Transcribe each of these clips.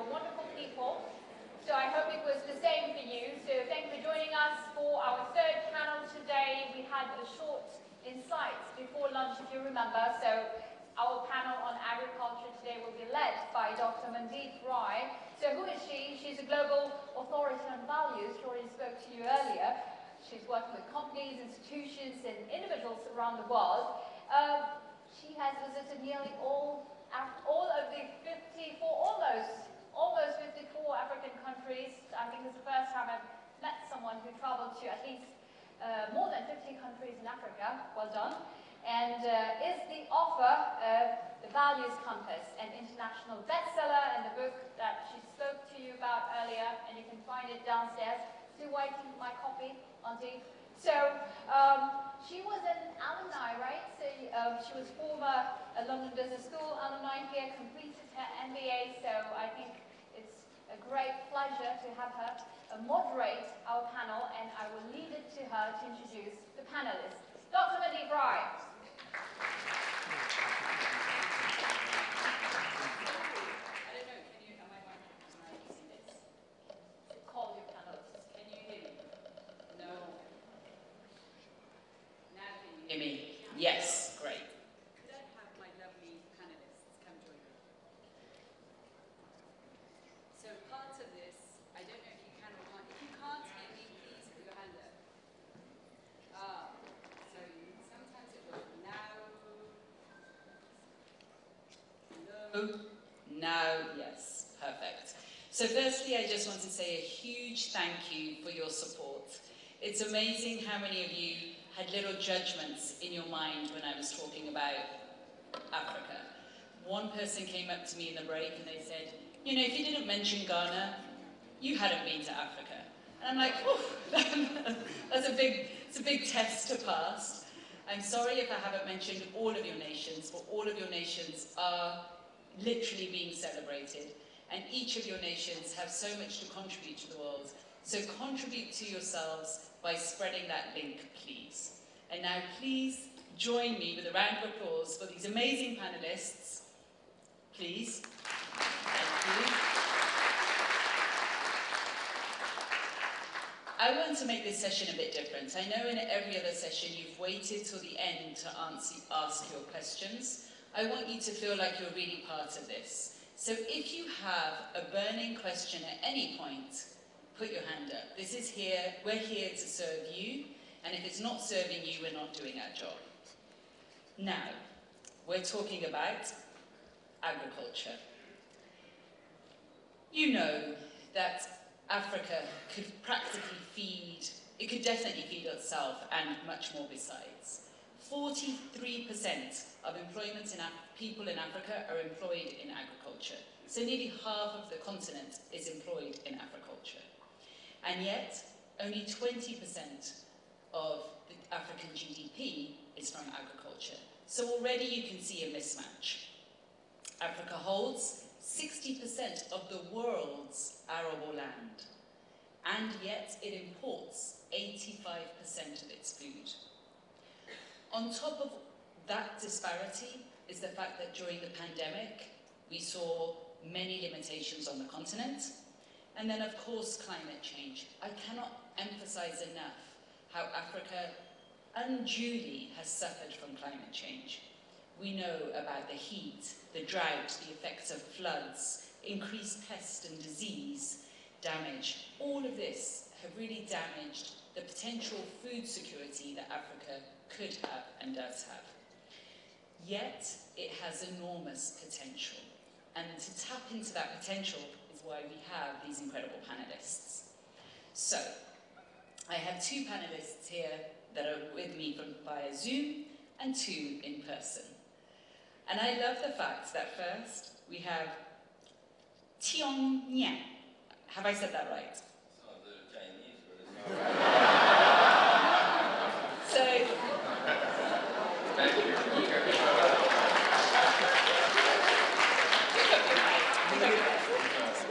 were wonderful people. So I hope it was the same for you. So thank you for joining us for our third panel today. We had a short insights before lunch, if you remember. So our panel on agriculture today will be led by Dr. Mandeep Rai. So who is she? She's a global authority on values. She already spoke to you earlier. She's working with companies, institutions, and individuals around the world. She has visited nearly all of the almost 54 African countries. I think it's the first time I've met someone who traveled to at least more than 50 countries in Africa. Well done. And is the author of The Values Compass, an international bestseller, and the book that she spoke to you about earlier, and you can find it downstairs. Still waiting for my copy, Auntie. So she was an alumni, right? So she was former London Business School alumni here, completed her MBA. So I think it's a great pleasure to have her moderate our panel, and I will leave it to her to introduce the panelists. Dr. Mandeep Rai. Yes, great. Could I have my lovely panelists come join me? So part of this, I don't know if you can or can't. If you can't hear me, please put your hand up. So sometimes it was now. Hello. Now, yes, perfect. So firstly, I just want to say a huge thank you for your support. It's amazing how many of you had little judgments in your mind when I was talking about Africa. One person came up to me in the break and they said, you know, if you didn't mention Ghana, you hadn't been to Africa. And I'm like, it's a big test to pass. I'm sorry if I haven't mentioned all of your nations, but all of your nations are literally being celebrated. And each of your nations have so much to contribute to the world. So contribute to yourselves by spreading that link, please. And now please join me with a round of applause for these amazing panelists. Please. Thank you. I want to make this session a bit different. I know in every other session you've waited till the end to ask your questions. I want you to feel like you're really part of this. So if you have a burning question at any point, put your hand up. This is here, we're here to serve you, and if it's not serving you, we're not doing our job. Now, we're talking about agriculture. You know that Africa could practically feed, it could definitely feed itself and much more besides. 43% of people in Africa are employed in agriculture. So nearly half of the continent is employed in agriculture. And yet, only 20% of the African GDP is from agriculture. So already you can see a mismatch. Africa holds 60% of the world's arable land, and yet it imports 85% of its food. On top of that disparity is the fact that during the pandemic, we saw many limitations on the continent. And then, of course, climate change. I cannot emphasize enough how Africa unduly has suffered from climate change. We know about the heat, the drought, the effects of floods, increased pest and disease damage. All of this have really damaged the potential food security that Africa could have and does have. Yet, it has enormous potential. And to tap into that potential is why we have these incredible panelists. So, I have two panelists here that are with me via Zoom and two in person. And I love the fact that first we have Thione Niang. Have I said that right? It's not the Chinese, but it's not right. So, thank you.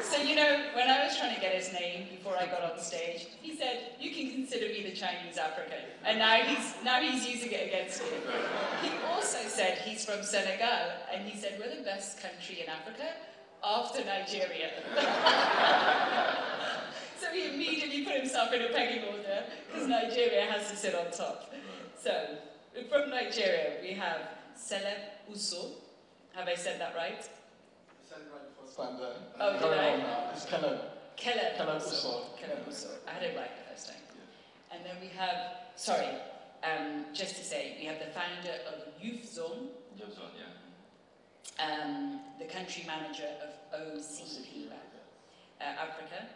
So, you know, when I was trying to get his name before I got on stage, he said, you can consider me the Chinese African. And now he's using it against me. He also said he's from Senegal, and he said, we're the best country in Africa, after Nigeria. So he immediately put himself in a pecking order because Nigeria has to sit on top. So from Nigeria we have Celeb Uso. Have I said that right? I said it right the first time there. Oh, did I? It's Caleb. Caleb Uso. Caleb Uso. I had it right the first time. Yeah. And then we have, just to say, we have the founder of Youth Zone. Youth Zone, yeah. The country manager of OCP Africa.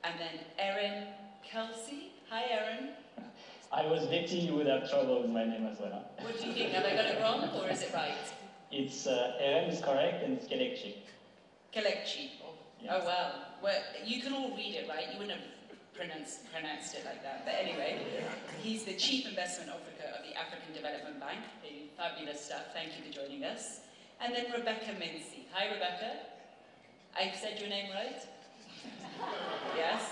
And then Erin Kelsey. Hi, Erin. I was betting you would have trouble with my name as well. Huh? What do you think? Have I got it wrong or is it right? It's Erin is correct and it's Kelekchi. Kelekchi. Yes. Oh, wow. Well, you can all read it, right? You wouldn't have pronounced it like that. But anyway, he's the Chief Investment Officer of the African Development Bank. Fabulous stuff. Thank you for joining us. And then Rebecca Mincy. Hi, Rebecca. I've said your name right? Yes.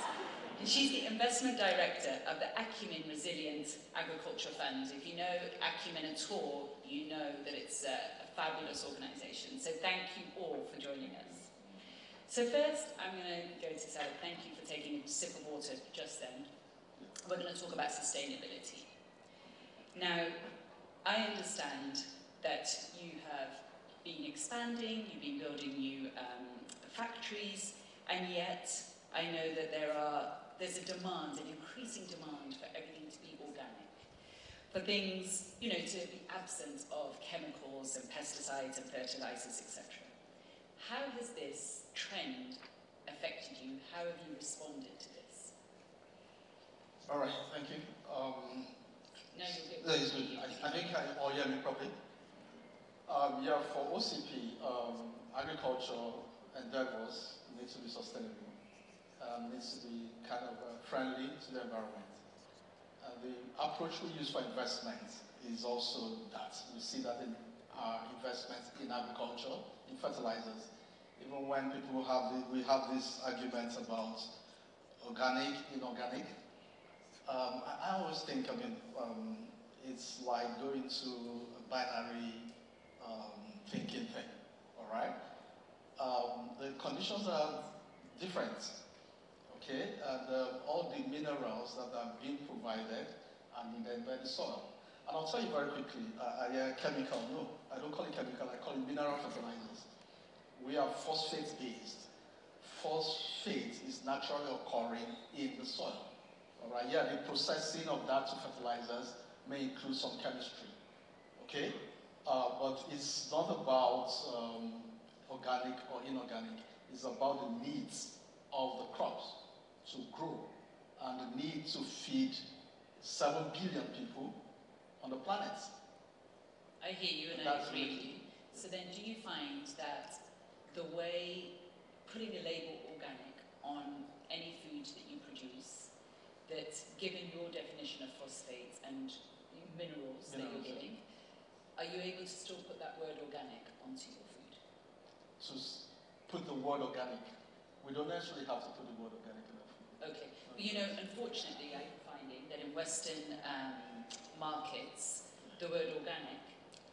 And she's the Investment Director of the Acumen Resilient Agriculture Fund. If you know Acumen at all, you know that it's a fabulous organisation. So thank you all for joining us. So first, I'm going to go to Sally. Thank you for taking a sip of water just then. We're going to talk about sustainability. Now, I understand that you have been expanding, you've been building new factories, and yet I know that there's a demand, an increasing demand for everything to be organic, for things, to be absent of chemicals and pesticides and fertilizers, etc. How has this trend affected you? How have you responded to this? All right, thank you. No, you're good. That is good. I think I all hear me properly. Yeah, for OCP, agriculture endeavors need to be sustainable, needs to be kind of friendly to the environment. The approach we use for investment is also that. We see that in our investments in agriculture, in fertilizers, even when people we have this argument about organic, inorganic. I always think, it's like going to a binary thinking thing, all right? The conditions are different, okay? And all the minerals that are being provided are needed by the soil. And I'll tell you very quickly, chemical, no, I don't call it chemical, I call it mineral fertilizers. We are phosphate-based. Phosphate is naturally occurring in the soil. All right, yeah, the processing of that to fertilizers may include some chemistry, okay? But it's not about organic or inorganic. It's about the needs of the crops to grow and the need to feed 7 billion people on the planet. I hear you and I agree with you. So then do you find that the way putting a label organic on any food that you produce, that given your definition of phosphates and minerals that you're giving, are you able to still put that word organic onto your food? To put the word organic. We don't necessarily have to put the word organic in our food. Okay. But unfortunately, I'm finding that in Western markets, the word organic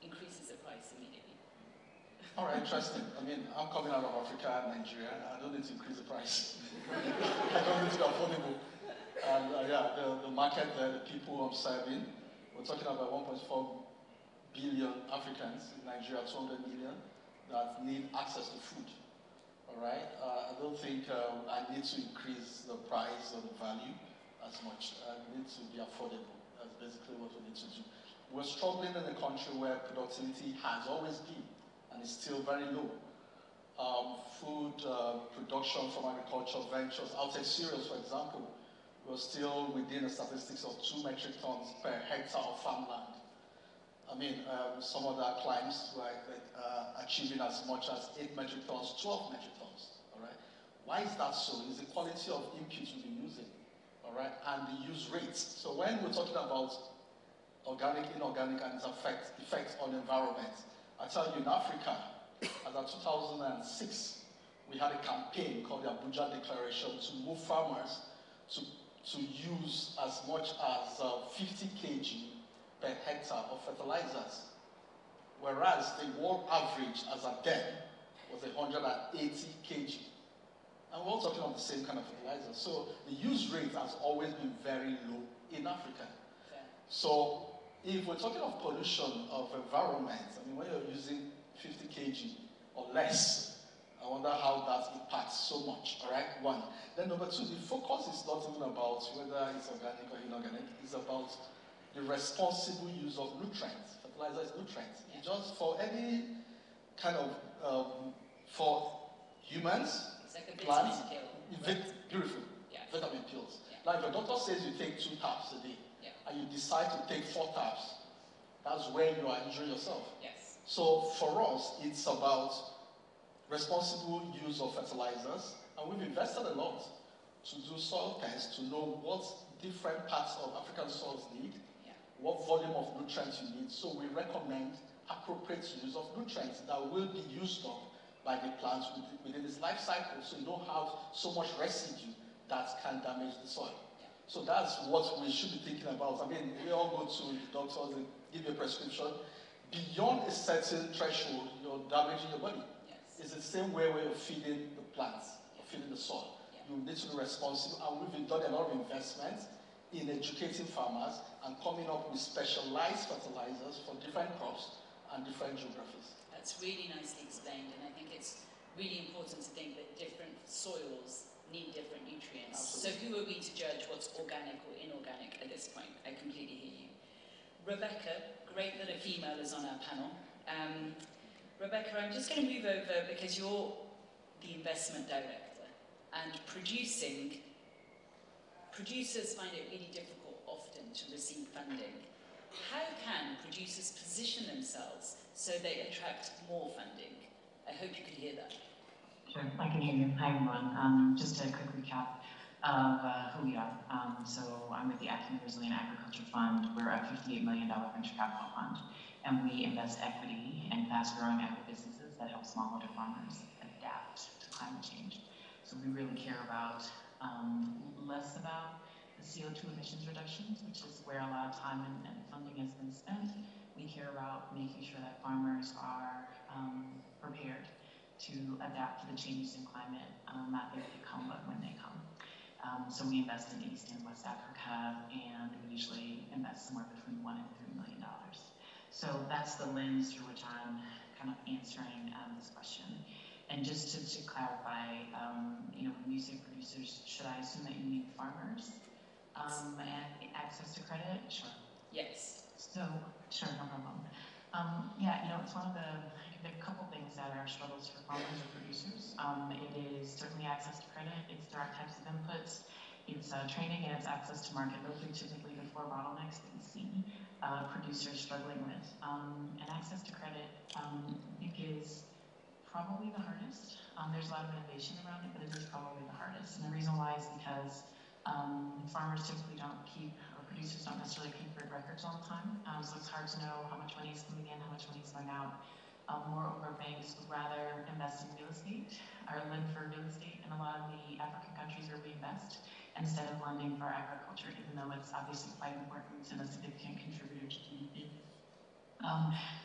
increases the price immediately. All right, interesting. I'm coming out of Africa and Nigeria. I don't need to increase the price. I don't need to be affordable. And the market there, the people I'm serving, we're talking about 1.4 billion Africans in Nigeria, 200 million, that need access to food. All right? I don't think I need to increase the price or the value as much. I need to be affordable. That's basically what we need to do. We're struggling in a country where productivity has always been, and is still very low. Food production from agricultural ventures, I'll take cereals for example, we're still within the statistics of 2 metric tons per hectare of farmland. Some of our clients were achieving as much as 8 metric tons, 12 metric tons, all right? Why is that so? It's the quality of inputs we've been using, all right, and the use rates. So when we're talking about organic, inorganic, and its effects on the environment, I tell you, in Africa, as of 2006, we had a campaign called the Abuja Declaration to move farmers to use as much as 50 kg per hectare of fertilizers, whereas the world average as at then was 180 kg. And we're all talking about the same kind of fertilizer. So the use rate has always been very low in Africa. Fair. So if we're talking of pollution of environment, I mean, when you're using 50 kg or less, I wonder how that impacts so much, all right? One. Then number two, the focus is not even about whether it's organic or inorganic, it's about the responsible use of nutrients. Fertilizer is nutrients. Yeah. Just for any kind of, for humans, It's like a plants, vitamin pill. beautiful, Yeah. vitamin pills. Yeah. Now if your doctor says you take 2 tabs a day, Yeah. and you decide to take 4 tabs, that's when you are injuring yourself. Yes. So for us, it's about responsible use of fertilizers, and we've invested a lot to do soil tests to know what different parts of African soils need, Yeah. what volume of nutrients you need. So we recommend appropriate use of nutrients that will be used up by the plants within its life cycle, so you don't have so much residue that can damage the soil. Yeah. So that's what we should be thinking about. I mean, we all go to the doctors and give you a prescription. Beyond a certain threshold, you're damaging your body. Yes. It's the same way where you're feeding the plants, or feeding the soil. Yeah. You need to be responsible, and we've done a lot of investment in educating farmers and coming up with specialized fertilizers for different crops and different geographies. That's really nicely explained, and I think it's really important to think that different soils need different nutrients. Absolutely. So who are we to judge what's organic or inorganic at this point? I completely hear you. Rebecca, great that a female is on our panel. Rebecca, I'm just going to move over because you're the investment director, and producers find it really difficult often to receive funding. How can producers position themselves so they attract more funding? I hope you could hear that. Sure, I can hear you. Hi, everyone. Just a quick recap of who we are. So I'm with the Acumen Resilient Agriculture Fund. We're a $58 million venture capital fund, and we invest equity in fast-growing agribusinesses that help smallholder farmers adapt to climate change. So we really care about less about the CO2 emissions reductions, which is where a lot of time and funding has been spent. We care about making sure that farmers are prepared to adapt to the changes in climate, not if they come, but when they come. So we invest in East and West Africa, and we usually invest somewhere between $1 and $3 million. So that's the lens through which I'm kind of answering this question. And just to clarify, when you say producers, should I assume that you mean farmers and access to credit? Sure. Yes. So, sure, no problem. It's one of there are a couple things that are struggles for farmers or producers. It is certainly access to credit, it's the right types of inputs, it's training, and it's access to market. Those are typically the 4 bottlenecks that we see producers struggling with. And access to credit, is probably the hardest. There's a lot of innovation around it, but it is probably the hardest. And the reason why is because farmers typically don't keep, or producers don't necessarily keep good records all the time. So it's hard to know how much money is coming in, how much money is going out. Moreover, banks would rather invest in real estate or lend for real estate in a lot of the African countries where we invest instead of lending for agriculture, even though it's obviously quite important and a significant contributor to GDP.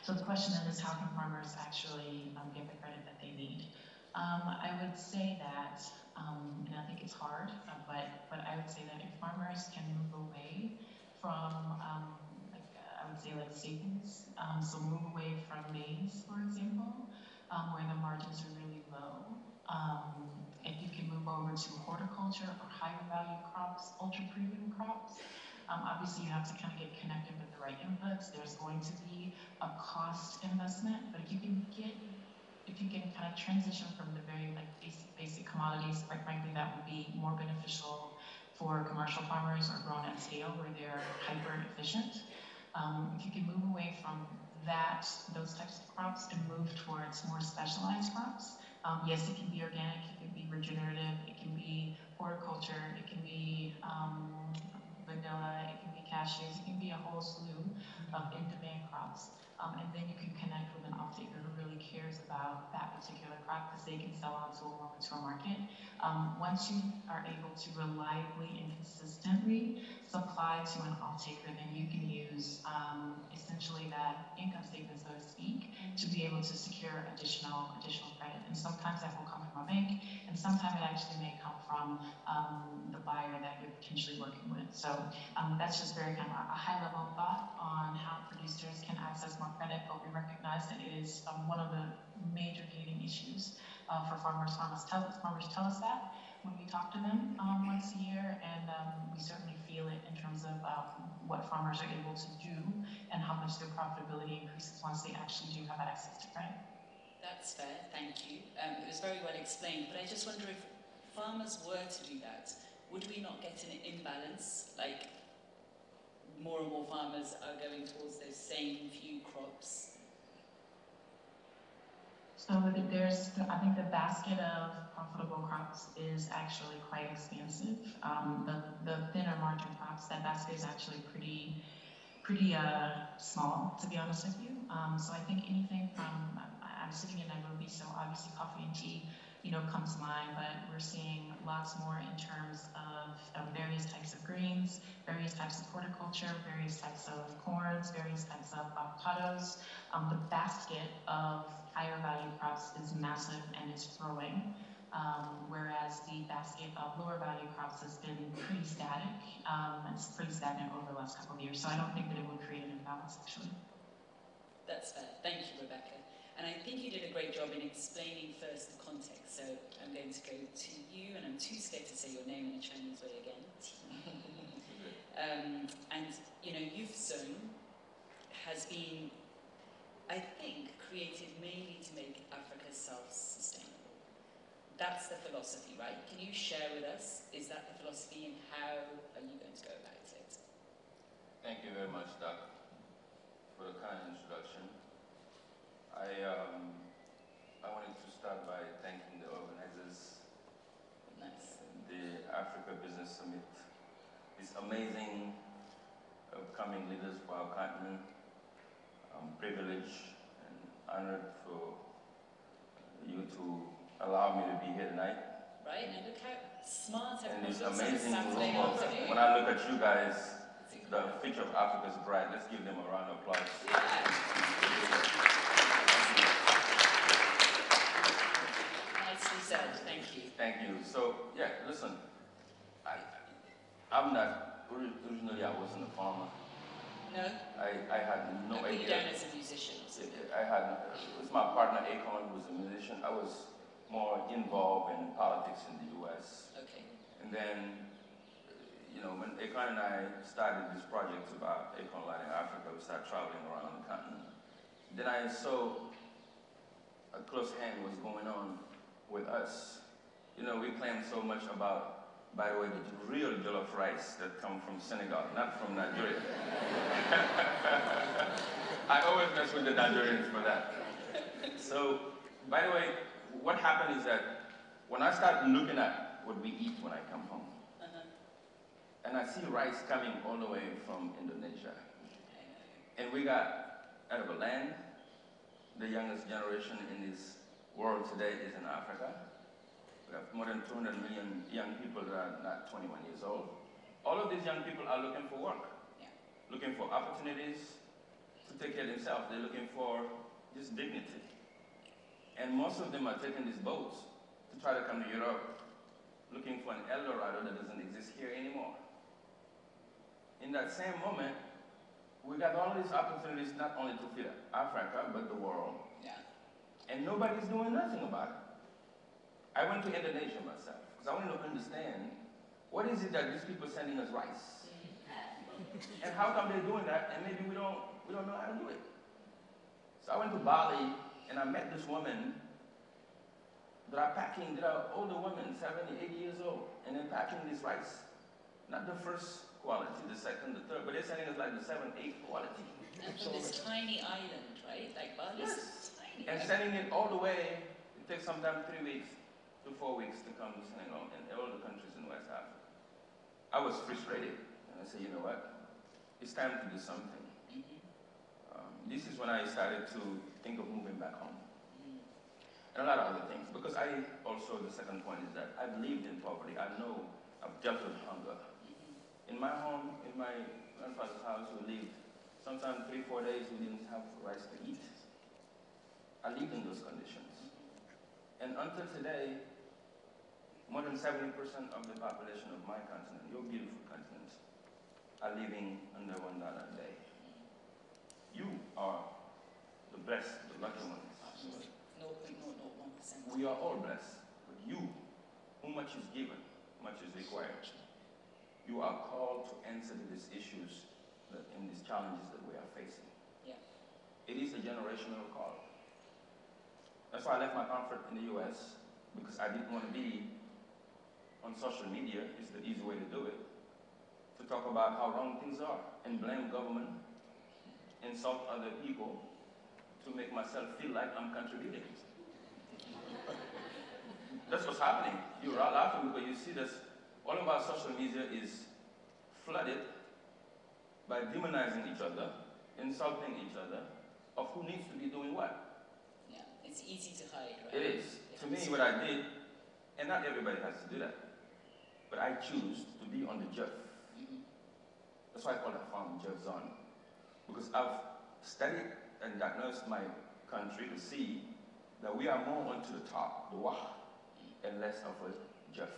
So the question then is, how can farmers actually get the credit that they need? I would say that, and I think it's hard, but I would say that if farmers can move away from like savings, so move away from maize, for example, where the margins are really low. If you can move over to horticulture or higher value crops, ultra premium crops, obviously you have to kind of get connected with the right inputs. There's going to be a cost investment, but if you can kind of transition from the very basic commodities, quite frankly, that would be more beneficial for commercial farmers or grown at scale where they're hyper efficient. If you can move away from those types of crops and move towards more specialized crops, yes, it can be organic, it can be regenerative, it can be horticulture, it can be vanilla, it can be cashews, it can be a whole slew of in-demand crops. And then you can connect with an off-taker who really cares about that particular crop because they can sell on to a market. Once you are able to reliably and consistently supply to an off-taker, then you can use essentially that income statement, so to speak, to be able to secure additional credit. And sometimes that will come from a bank, and sometimes it actually may come from the buyer that you're potentially working with. So that's just very kind of a high-level thought on how producers can access more credit, but we recognize that it is one of the major gating issues for farmers. Farmers tell us that when we talk to them once a year, and we certainly feel it in terms of what farmers are able to do and how much their profitability increases once they actually do have access to credit. That's fair, thank you. It was very well explained, but I just wonder if farmers were to do that, would we not get an imbalance? Like, more and more farmers are going towards those same few crops. So I think the basket of profitable crops is actually quite expansive. The thinner margin crops, that basket is actually pretty small, to be honest with you. So I think anything from, I'm sitting in Nairobi, so obviously coffee and tea, comes to mind, but we're seeing lots more in terms of various types of grains, various types of horticulture, various types of corns, various types of avocados. The basket of higher value crops is massive and it's growing, whereas the basket of lower value crops has been pretty static. It's pretty stagnant over the last couple of years, so I don't think that it would create an imbalance, actually. That's fair. Thank you, Rebecca. And I think you did a great job in explaining first the context. So I'm going to go to you, and I'm too scared to say your name in a Chinese way again. And, Youth Zone has been, I think, created mainly to make Africa self-sustainable. That's the philosophy, right? Can you share with us, is that the philosophy, and how are you going to go about it? Thank you very much, Doc, for the kind introduction. I wanted to start by thanking the organizers, Nice. the Africa Business Summit, these amazing upcoming leaders for our continent. I'm privileged and honored for you to allow me to be here tonight. Right, and look how smart And everyone this looks on a amazing Saturday room of, afternoon. when I look at you guys, the future of Africa is bright. Let's give them a round of applause. Nicely said, thank you. Thank you. So, yeah, listen, I'm not, originally I wasn't a farmer. No? I had no I put you idea. down as a musician. So. It was my partner Akon, who was a musician. I was more involved in politics in the U.S. Okay. And then, when Akon and I started this project about Akon Lighting Africa, we started traveling around the continent. Then I saw a close hand was going on with us. We claim so much about, by the way, the real jollof rice that come from Senegal, not from Nigeria. I always mess with the Nigerians for that. So, by the way, what happened is that when I start looking at what we eat when I come home, and I see rice coming all the way from Indonesia, and we got out of a land, the youngest generation in this world today is in Africa. We have more than 200 million young people that are not 21 years old. All of these young people are looking for work, looking for opportunities to take care of themselves. They're looking for just dignity. And most of them are taking these boats to try to come to Europe, looking for an El Dorado that doesn't exist here anymore. In that same moment, we got all these opportunities not only to feed Africa, but the world. Yeah. And nobody's doing nothing about it. I went to Indonesia myself, because I wanted to understand, what is it that these people are sending us rice? And how come they're doing that, and maybe we don't know how to do it? So I went to Bali, and I met this woman that are older women, 70, 80 years old, and they're packing this rice. Not the first quality, the second, the third, but they're sending us like the 7th, 8th quality. And from this tiny island, right? Like Bali's tiny. And sending it all the way, it takes sometimes 3 weeks to 4 weeks to come to Senegal and all the countries in West Africa. I was frustrated, and I said, you know what? It's time to do something. This is when I started to think of moving back home. And a lot of other things, because the second point is that I've lived in poverty. I know I've dealt with hunger. In my home, in my grandfather's house, we lived sometimes 3-4 days we didn't have rice to eat. I lived in those conditions. And until today, more than 70% of the population of my continent, your beautiful continent, are living under $1 a day. You are the blessed, the lucky ones. Absolutely. 0.001%. We are all blessed. But you, who much is given, much is required. You are called to answer to these issues and these challenges that we are facing. Yeah. It is a generational call. That's why I left my comfort in the US, because I didn't want to be on social media. It's the easy way to do it. To talk about how wrong things are and blame government, insult other people, to make myself feel like I'm contributing. That's what's happening. You're all laughing because you see this. All of our social media is flooded by demonizing each other, insulting each other, of who needs to be doing what. Yeah, it's easy to hide, right? It is. To me, what I did, and not everybody has to do that, but I choose to be on the Jeff. That's why I call that farm Jeff Zone. Because I've studied and diagnosed my country to see that we are more onto the top, the wah, and less of a Jeff.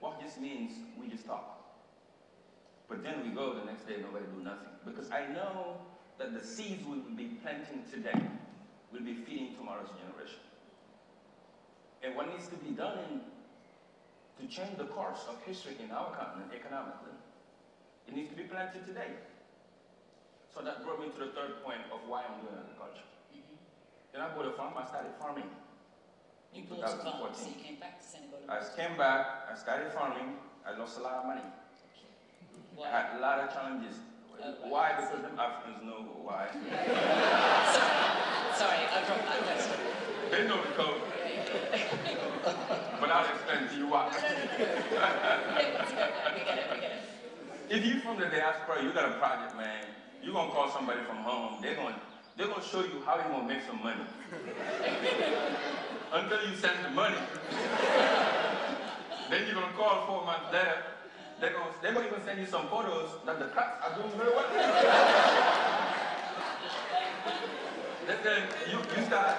Wah just means we just talk. But then we go the next day, nobody do nothing. Because I know that the seeds we will be planting today will be feeding tomorrow's generation. And what needs to be done to change the course of history in our continent economically, it needs to be planted today. So that brought me to the third point of why I'm doing agriculture. Then I bought a farm, I started farming in 2014. So you came back to Senegal? I came back, I started farming, I lost a lot of money. Why? I had a lot of challenges. Why? Because them Africans know why. Sorry, I dropped that question. They know the code. But I'll explain to you why. We get it. If you're from the diaspora, you got a project, man. You're gonna call somebody from home. They're gonna show you how you're gonna make some money. Until you send the money. Then you're gonna call 4 months later. They're gonna even send you some photos that the crops are doing very well. Then you start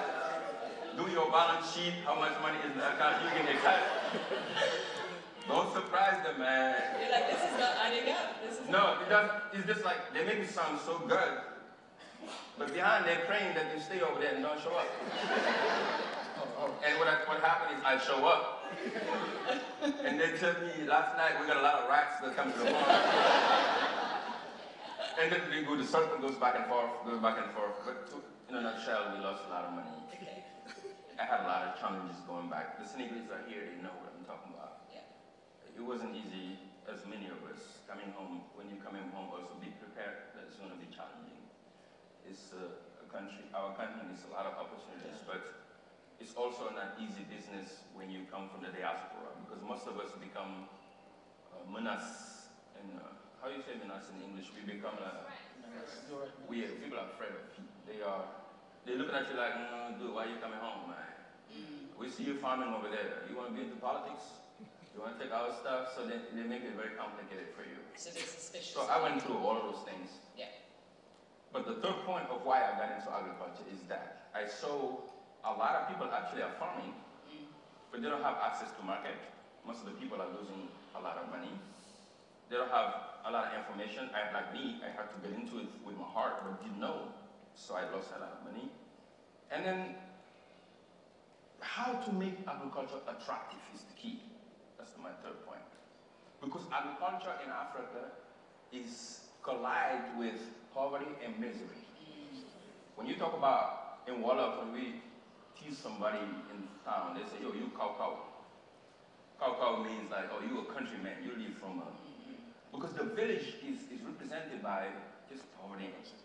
doing your balance sheet, how much money is in the account, you get excited. Don't surprise them, man. You're like, this is not adding up. No, it doesn't. It's just like, they make it sound so good. But behind, they're praying that you stay over there and don't show up. And what happened is I show up. And they tell me, last night we got a lot of rats that come to the farm. And then the circle goes back and forth. But in a nutshell, we lost a lot of money. Okay. I had a lot of challenges going back. The Senegalese are here, they know what I'm talking about. Yeah. It wasn't easy, as many of us coming home. When you're coming home, also be prepared that it's going to be challenging. It's our country needs a lot of opportunities, but it's also not easy business when you come from the diaspora, because most of us become menace, and how do you say menace in English? We become people are afraid of people. They're looking at you like, dude, why are you coming home, man? We see you farming over there. You want to be into politics? You want to take our stuff? So they make it very complicated for you. So they're suspicious. So I went through all of those things. Yeah. But the third point of why I got into agriculture is that I saw a lot of people actually are farming, but they don't have access to market. Most of the people are losing a lot of money. They don't have a lot of information. Like me, I had to get into it with my heart, but didn't know. So I lost a lot of money. And then, how to make agriculture attractive is the key. That's my third point. Because agriculture in Africa is collide with poverty and misery. When you talk about, in Wolof, when we tease somebody in town, they say, yo, you cow. Cow means like, oh, you a countryman, you live from a... Because the village is represented by just poverty and misery.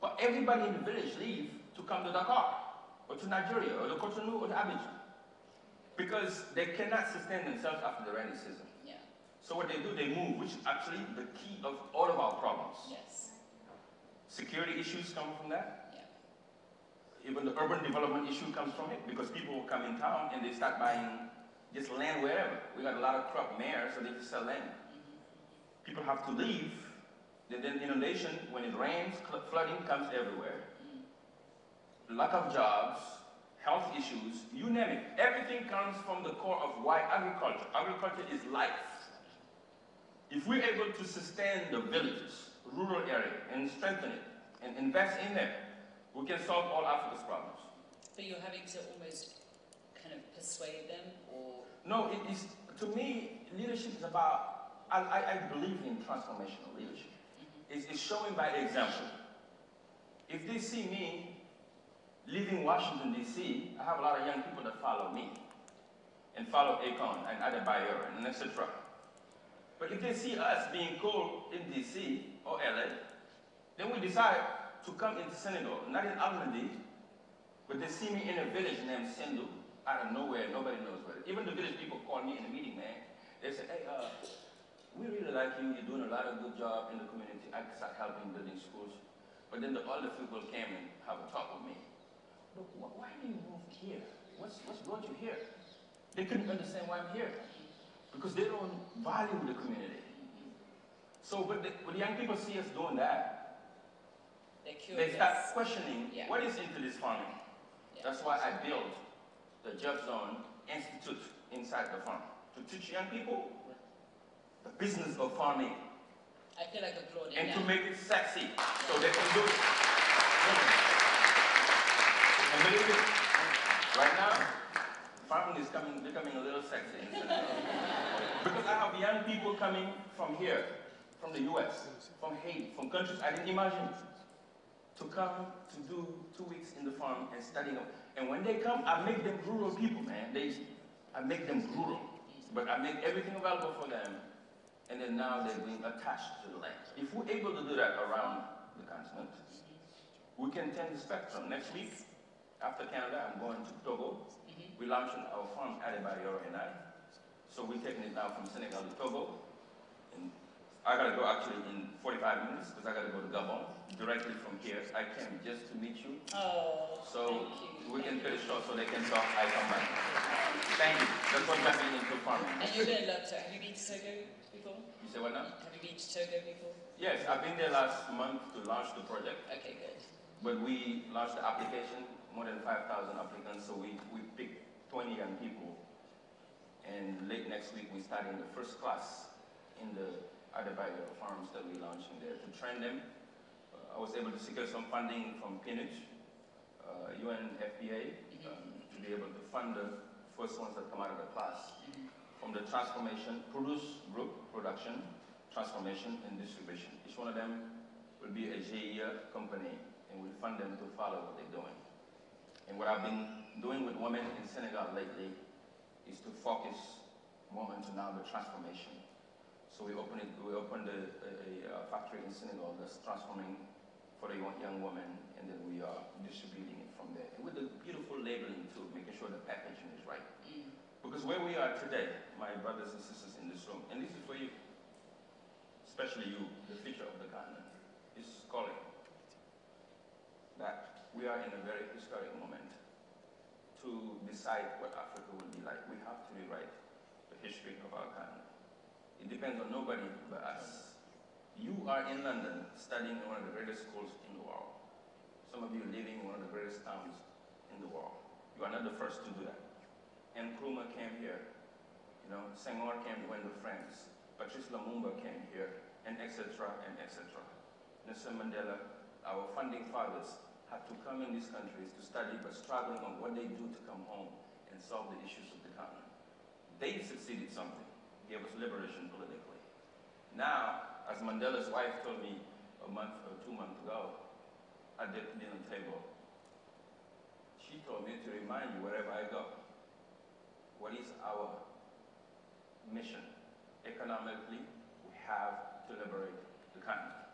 But everybody in the village leave to come to Dakar, or to Nigeria, or to Cotonou, or to Abidjan. Because they cannot sustain themselves after the rainy season. Yeah. So what they do, they move, which is actually the key of all of our problems. Yes. Security issues come from that. Yeah. Even the urban development issue comes from it, because people will come in town and they start buying just land wherever. We got a lot of crop mares, so they just sell land. People have to leave. Then inundation, when it rains, flooding comes everywhere. lack of jobs, health issues, you name it. Everything comes from the core of why agriculture. Agriculture is life. If we're able to sustain the villages, rural area, and strengthen it, and invest in them, we can solve all Africa's problems. But you're having to almost kind of persuade them, or? No, it is, to me, leadership is about, I believe in transformational leadership. It's showing by example. If they see me leaving Washington, D.C., I have a lot of young people that follow me, and follow Akon, and Adebayo, and etc. But if they see us being cool in D.C. or LA, then we decide to come into Senegal, not in Almadi, but they see me in a village named Sendou, out of nowhere, nobody knows where. Even the village people call me in a meeting, man. They say, hey, we really like you, you're doing a lot of good job in the community. I start helping building schools. But then all the people came and have a talk with me. Look, why do you move here? What's brought you here? They couldn't understand why I'm here. Because they don't value the community. So when the young people see us doing that, they start questioning, what is into this farming? That's why I built the Job Zone Institute inside the farm, to teach young people the business of farming. I feel like applauding. And to make it sexy, so they can do it. And believe it, right now, farming is becoming a little sexy. Because I have young people coming from here, from the US, from Haiti, from countries I didn't imagine, to come to do 2 weeks in the farm and studying. And when they come, I make them rural people, man. I make them rural, but I make everything available for them. And then now they're being attached to the land. If we're able to do that around the continent, we can tend the spectrum. Next week, after Canada, I'm going to Togo. We're launching our farm, Adebayo and I. So we're taking it now from Senegal to Togo. And I gotta go actually in 45 minutes because I gotta go to Gabon directly from here. I came just to meet you. Oh, so we can cut it short so they can talk. I come back. Thank you. That's what got me into farming. And you're gonna love to. Have you been to Togo before? You say what now? Have you been to Togo before? Yes, I've been there last month to launch the project. Okay, good. But we launched the application, more than 5,000 applicants, so we picked 20 young people. And late next week, we're starting the first class in the Adebayo farms that we're launching there to train them. I was able to secure some funding from PNUD, UNFPA, to be able to fund the first ones that come out of the class. From the transformation, produce group, production, transformation, and distribution. Each one of them will be a GIE company, and we'll fund them to follow what they're doing. And what I've been doing with women in Senegal lately is to focus more into now the transformation. So we opened a factory in Senegal that's transforming for the young woman, and then we are distributing it from there. And with the beautiful labeling too, making sure the packaging is right. Because where we are today, my brothers and sisters in this room, and this is for you, especially you, the future of the continent, is calling. That we are in a very historic moment to decide what Africa will be like. We have to rewrite the history of our continent. It depends on nobody but us. You are in London studying in one of the greatest schools in the world. Some of you are living in one of the greatest towns in the world. You are not the first to do that. And Nkrumah came here. You know, Senghor came when the France. Patrice Lumumba came here, and etc. and etc. Nelson Mandela, our founding fathers, had to come in these countries to study, but struggling on what they do to come home and solve the issues of the continent. They succeeded something, gave us liberation politically. Now, as Mandela's wife told me a month or 2 months ago at the dinner table, she told me to remind you wherever I go, what is our mission? Economically, we have to liberate the continent,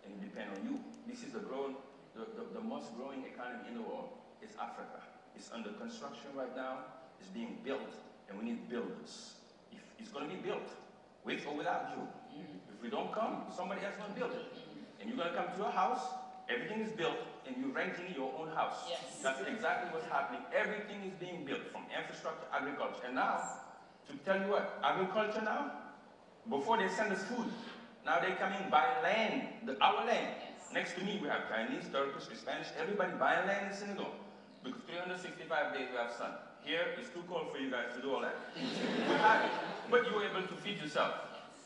and it depends on you. This is the most growing economy in the world is Africa. It's under construction right now. It's being built, and we need builders. If it's going to be built, with or without you. If we don't come, somebody else will build it. And you're going to come to a house, everything is built, and you're renting your own house. Yes. That's exactly what's happening. Everything is being built, from infrastructure, agriculture. And now, to tell you what, agriculture now, before they send us food, now they're coming by land, our land. Yes. Next to me, we have Chinese, Turkish, Spanish, everybody buying land in Senegal. Because 365 days we have sun. Here, it's too cold for you guys to do all that. But you were able to feed yourself.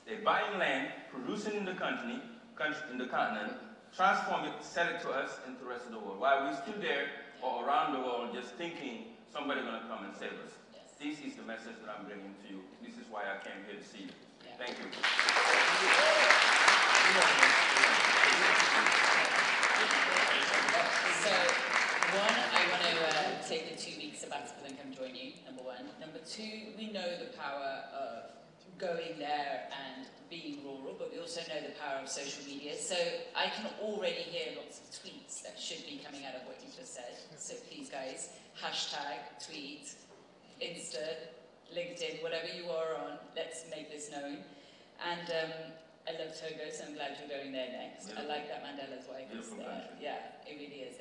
They're buying land, producing in the continent, transform it, sell it to us and to the rest of the world. While we're still there or around the world just thinking somebody's going to come and save us. This is the message that I'm bringing to you. This is why I came here to see you. Thank you. So, one, I want to take the 2 weeks sabbatical and come join you, number one. Number two, we know the power of going there and being rural, but we also know the power of social media. So I can already hear lots of tweets that should be coming out of what you just said. So please, guys, hashtag, tweet, Insta, LinkedIn, whatever you are on, let's make this known. And I love Togo, so I'm glad you're going there next. Beautiful. I like that Mandela's wife is there. Yeah, it really is.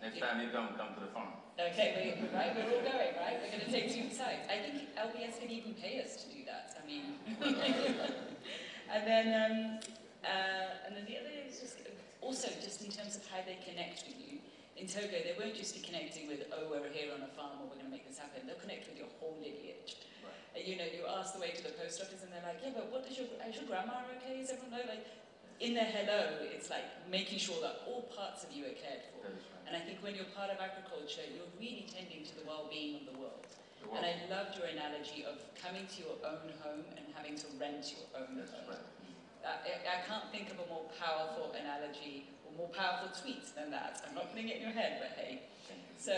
Next time you come to the farm. Okay, right, we're all going, right? We're going to take 2 sides. I think LBS can even pay us to do that. I mean, and then the other is just also just in terms of how they connect with you. In Togo, they won't just be connecting with, oh, we're here on a farm or we're going to make this happen. They'll connect with your whole lineage. Right. You know, you ask the way to the post office and they're like, yeah, but is your grandma okay? Does everyone know? Like, in their hello, it's like making sure that all parts of you are cared for. Right. And I think when you're part of agriculture, you're really tending to the well-being of the world. And I loved your analogy of coming to your own home and having to rent your own home. Right. I can't think of a more powerful analogy or more powerful tweet than that. I'm not putting it in your head, but hey. So,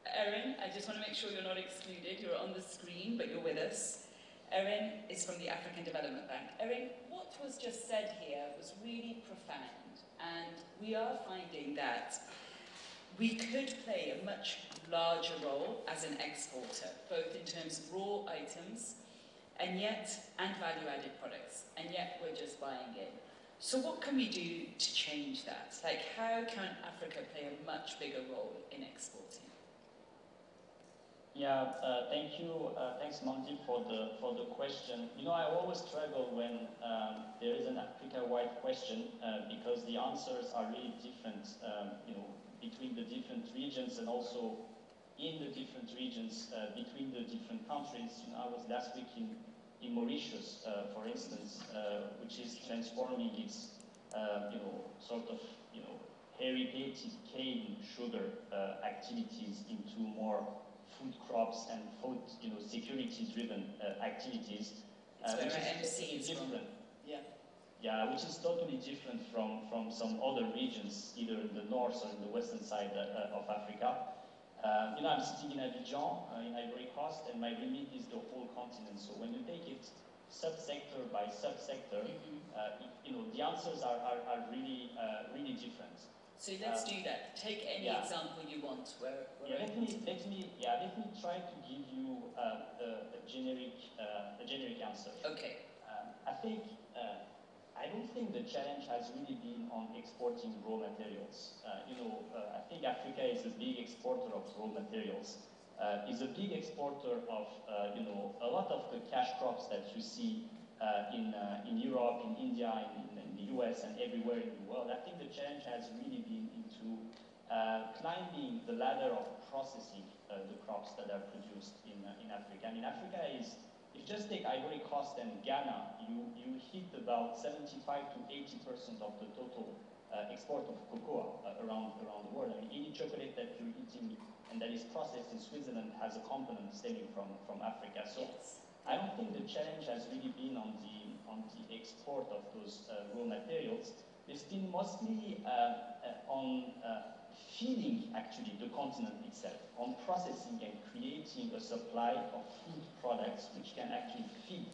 Erin, I just want to make sure you're not excluded. You're on the screen, but you're with us. Erin is from the African Development Bank. Erin, what was just said here was really profound, and we are finding that we could play a much larger role as an exporter, both in terms of raw items and value-added products, and yet we're just buying in. So what can we do to change that? Like, how can Africa play a much bigger role in exporting? Yeah, thank you. Thanks, Mandy, for the question. You know, I always struggle when there is an Africa-wide question because the answers are really different, you know, between the different regions and also in the different regions between the different countries. You know, I was last week in Mauritius, for instance, which is transforming its, you know, sort of, you know, irrigated cane sugar activities into more food crops and food, you know, security-driven activities, which is totally different. Yeah, which is totally different from some other regions, either in the north or in the western side of Africa. You know, I'm sitting in Abidjan, in Ivory Coast, and my remit is the whole continent. So when you take it subsector by subsector, you know, the answers are really really different. So let's do that. Take any example you want. Let me try to give you a generic answer. Okay. I don't think the challenge has really been on exporting raw materials. You know, I think Africa is a big exporter of raw materials. Is a big exporter of, you know, a lot of the cash crops that you see in Europe, in India, in the US, and everywhere in the world. I think the challenge has really been into climbing the ladder of processing the crops that are produced in Africa. I mean, Africa is, if you just take Ivory Coast and Ghana, you hit about 75 to 80% of the total export of cocoa around the world. I mean, any chocolate that you're eating and that is processed in Switzerland has a component stemming from Africa. So I don't think the challenge has really been on the export of those raw materials. It's been mostly on feeding actually the continent itself, on processing and creating a supply of food products which can actually feed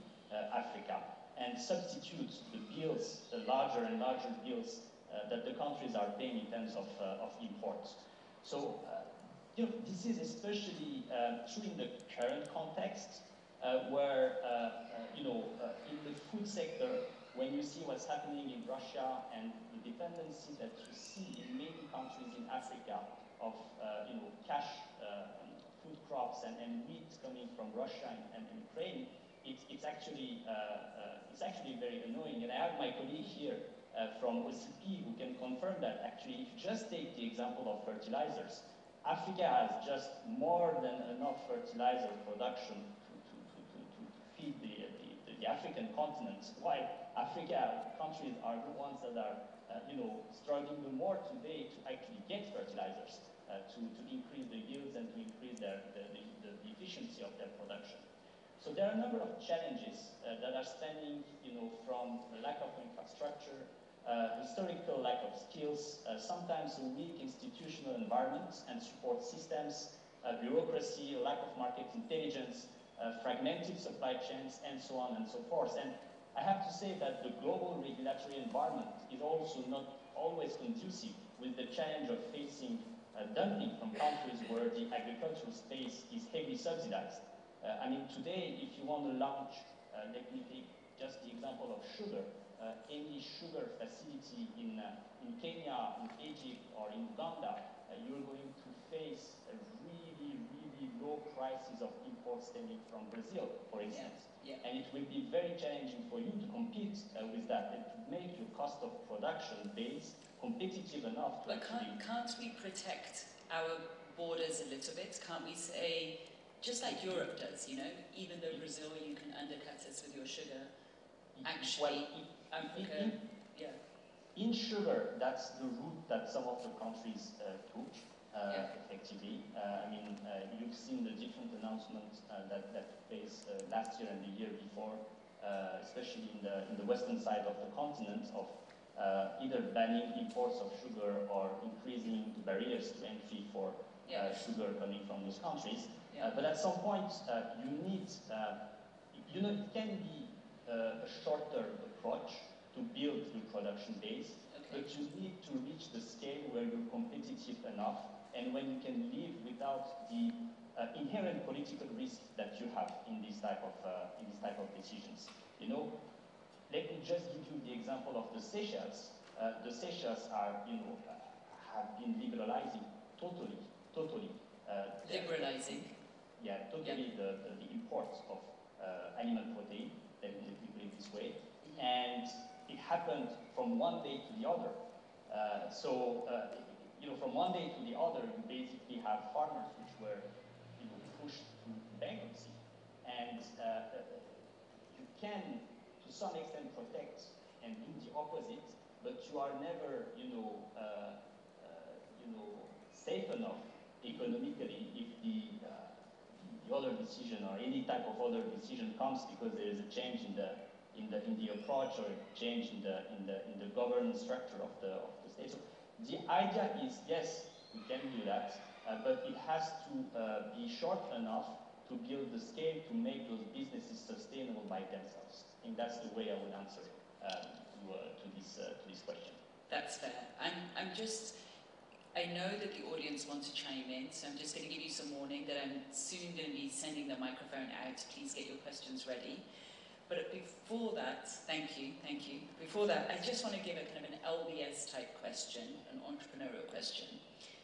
Africa and substitute the bills, the larger and larger bills that the countries are paying in terms of imports. So, you know, this is especially true in the current context where, you know, in the food sector, when you see what's happening in Russia and the dependency that you see in many countries in Africa of, you know, cash food crops and wheat coming from Russia and Ukraine, it's actually very annoying. And I have my colleague here from OCP who can confirm confirm that actually, if you just take the example of fertilizers, Africa has just more than enough fertilizer production to feed the African continent, while Africa countries are the ones that are struggling the more today to actually get fertilizers to increase the yields and to increase the efficiency of their production. So there are a number of challenges that are stemming, from the lack of infrastructure, historical lack of skills, sometimes a weak institutional environment and support systems, bureaucracy, lack of market intelligence, fragmented supply chains, and so on and so forth. And I have to say that the global regulatory environment is also not always conducive with the challenge of facing dumping from countries where the agricultural space is heavily subsidized. I mean, today, if you want to launch, let me take just the example of sugar, any sugar facility in Kenya, in Egypt, or in Uganda, you're going to face a really, really low prices of imports stemming from Brazil, for instance. Yeah. And it will be very challenging for you to compete with that and to make your cost of production base competitive enough to actually... Can't we protect our borders a little bit? Can't we say, just like Europe does, even though Brazil, you can undercut us with your sugar, actually, Africa, In sugar, that's the route that some of the countries took, effectively. You've seen the different announcements that took place last year and the year before, especially in the western side of the continent, of either banning imports of sugar or increasing the barriers to entry for sugar coming from those countries. But at some point, you need, it can be a short-term approach to build your production base, but you need to reach the scale where you're competitive enough and when you can live without the inherent political risk that you have in this type of decisions. Let me just give you the example of the Seychelles. The Seychelles are, have been liberalizing totally. Liberalizing? Yeah, totally the imports of animal protein, let me put it this way. And it happened from one day to the other. From one day to the other, you basically have farmers which were, pushed to bankruptcy. And you can, to some extent, protect and do the opposite, but you are never, safe enough economically if the other decision or any type of other decision comes because there is a change in the approach or a change in the governance structure of the state. So the idea is, yes, we can do that, but it has to be short enough to build the scale to make those businesses sustainable by themselves. I think that's the way I would answer to this question. That's fair. I know that the audience wants to chime in, so I'm just going to give you some warning that I'm soon going to be sending the microphone out. Please get your questions ready. But before that, thank you. Before that, I just want to give a kind of an LBS type question, an entrepreneurial question,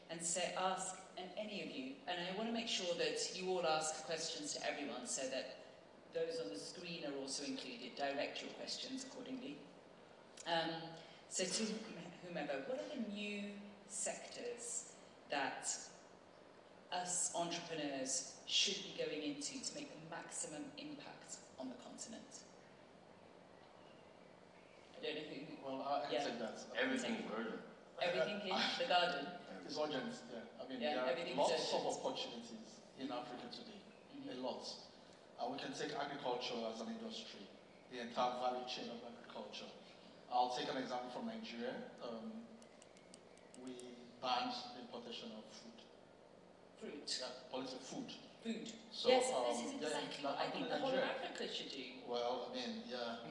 and ask any of you, and I want to make sure that you all ask questions to everyone so that those on the screen are also included. Direct your questions accordingly. So to whomever, what are the new sectors that us entrepreneurs should be going into to make the maximum impact on the continent? I don't know who. Well, I can take that. Everything is urgent. Everything in the garden? It's urgent, yeah. There are lots of opportunities in Africa today, a lot. We can take agriculture as an industry, the entire value chain of agriculture. I'll take an example from Nigeria. We banned the importation of food. Fruit? Yeah, political food. Food. So, yes, this is exactly what I think the whole of Africa should do. Well,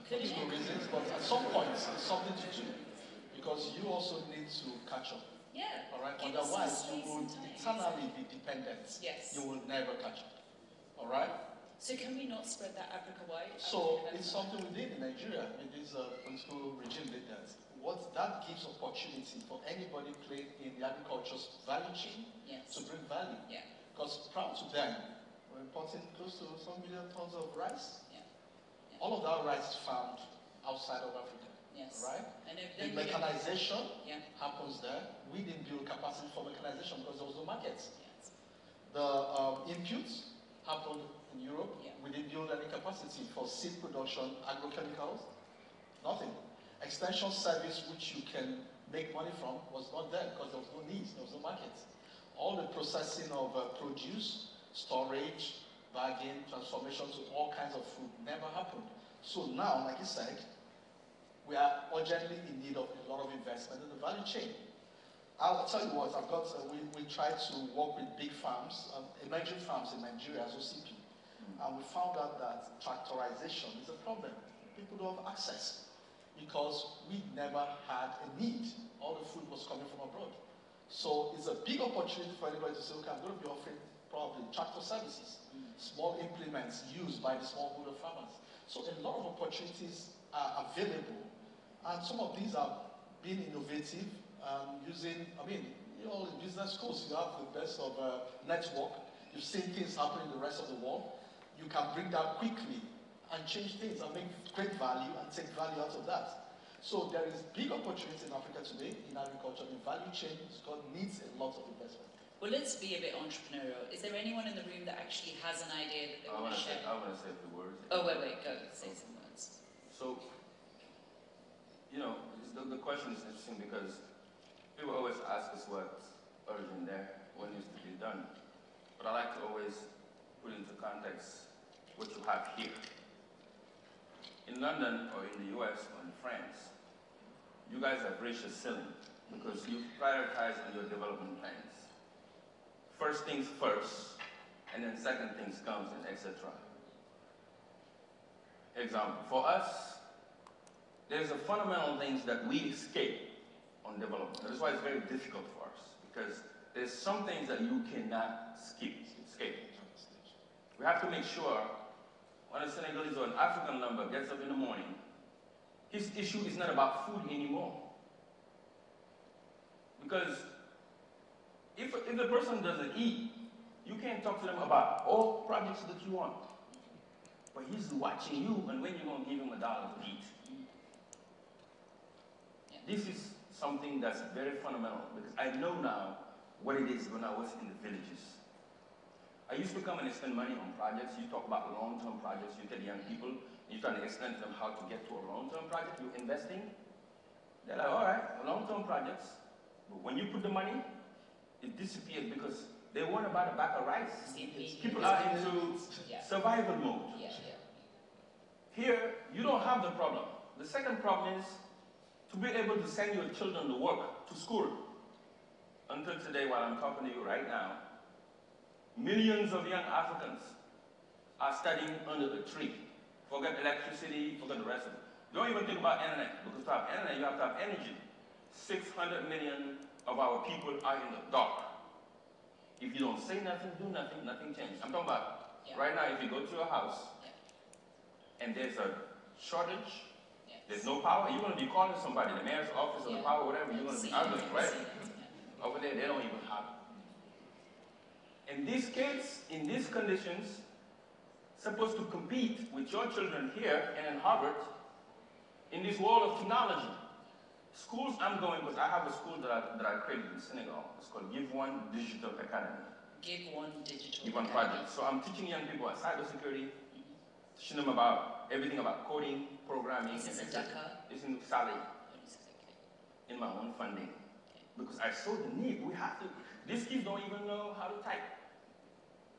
political reasons, but at some point, it's something to do. Because you also need to catch up. Yeah. All right? Otherwise, you will eternally be dependent. Yes. You will never catch up. All right? So can we not spread that Africa-wide? So it's something we did in Nigeria with these political regime leaders. What that gives opportunity for anybody playing in the agriculture value chain to bring value. Yeah. Because proud to them, we're importing close to some million tons of rice. Yeah. All of that rice is farmed outside of Africa. Yes. right? And The mechanization happens there. We didn't build capacity for mechanization because there was no market. Yes. The inputs happened in Europe. Yeah. We didn't build any capacity for seed production, agrochemicals, nothing. Extension service, which you can make money from, was not there because there was no need, there was no market. All the processing of produce, storage, bagging, transformation to all kinds of food never happened. So now, like you said, we are urgently in need of a lot of investment in the value chain. I'll tell you what, we try to work with big farms, emerging farms in Nigeria as OCP, and we found out that tractorization is a problem. People don't have access because we never had a need. All the food was coming from abroad. So it's a big opportunity for anybody to say, okay, I'm going to be offering probably tractor services, small implements used by the smallholder farmers. So a lot of opportunities are available, and some of these are being innovative, using, in business schools, you have the best of network. You've seen things happen in the rest of the world. You can bring that quickly and change things and make great value and take value out of that. So there is big opportunity in Africa today in agriculture. The value chain needs a lot of investment. Well, let's be a bit entrepreneurial. Is there anyone in the room that actually has an idea that they want to share? I want to say a few words. Oh, wait, go. Say some words. So, the question is interesting because people always ask us what's urgent there, what needs to be done. But I like to always put into context what you have here. In London or in the US or in France, you guys have reached a ceiling because you prioritize on your development plans. First things first, and then second things comes, and etc. Example, for us, there's a fundamental things that we escape on development. That's why it's very difficult for us, because there's some things that you cannot escape. We have to make sure when a Senegalese or an African lumber gets up in the morning, his issue is not about food anymore. Because if the person doesn't eat, you can't talk to them about all projects that you want. But he's watching you and when you're going to give him $1 to eat. This is something that's very fundamental because I know now what it is when I was in the villages. I used to come and spend money on projects. You talk about long-term projects. You tell young people, you try to explain to them how to get to a long-term project. You're investing. They're like, all right, long-term projects. But when you put the money, it disappears because they want to buy a bag of rice. People are into survival mode. Here, you don't have the problem. The second problem is to be able to send your children to work, to school. Until today, while I'm talking to you right now, millions of young Africans are studying under the tree. Forget electricity, forget the rest of it. Don't even think about internet, because to have internet, you have to have energy. 600 million of our people are in the dark. If you don't say nothing, do nothing, nothing changes. I'm talking about right now, if you go to your house and there's a shortage, there's no power, you're going to be calling somebody, the mayor's office or the power, whatever, you're going to be arguing, right? Over there, they don't even have it. And these kids, in these conditions, supposed to compete with your children here and in Harvard in this world of technology. Schools I'm going, because I have a school that I created in Senegal. It's called Give One Digital Academy. Give One Digital Give One Project. So I'm teaching young people about cybersecurity, teaching them about everything about coding, programming. Is this in Dakar? It's in Saleh. In my own funding. Because I saw the need. We have to. These kids don't even know how to type.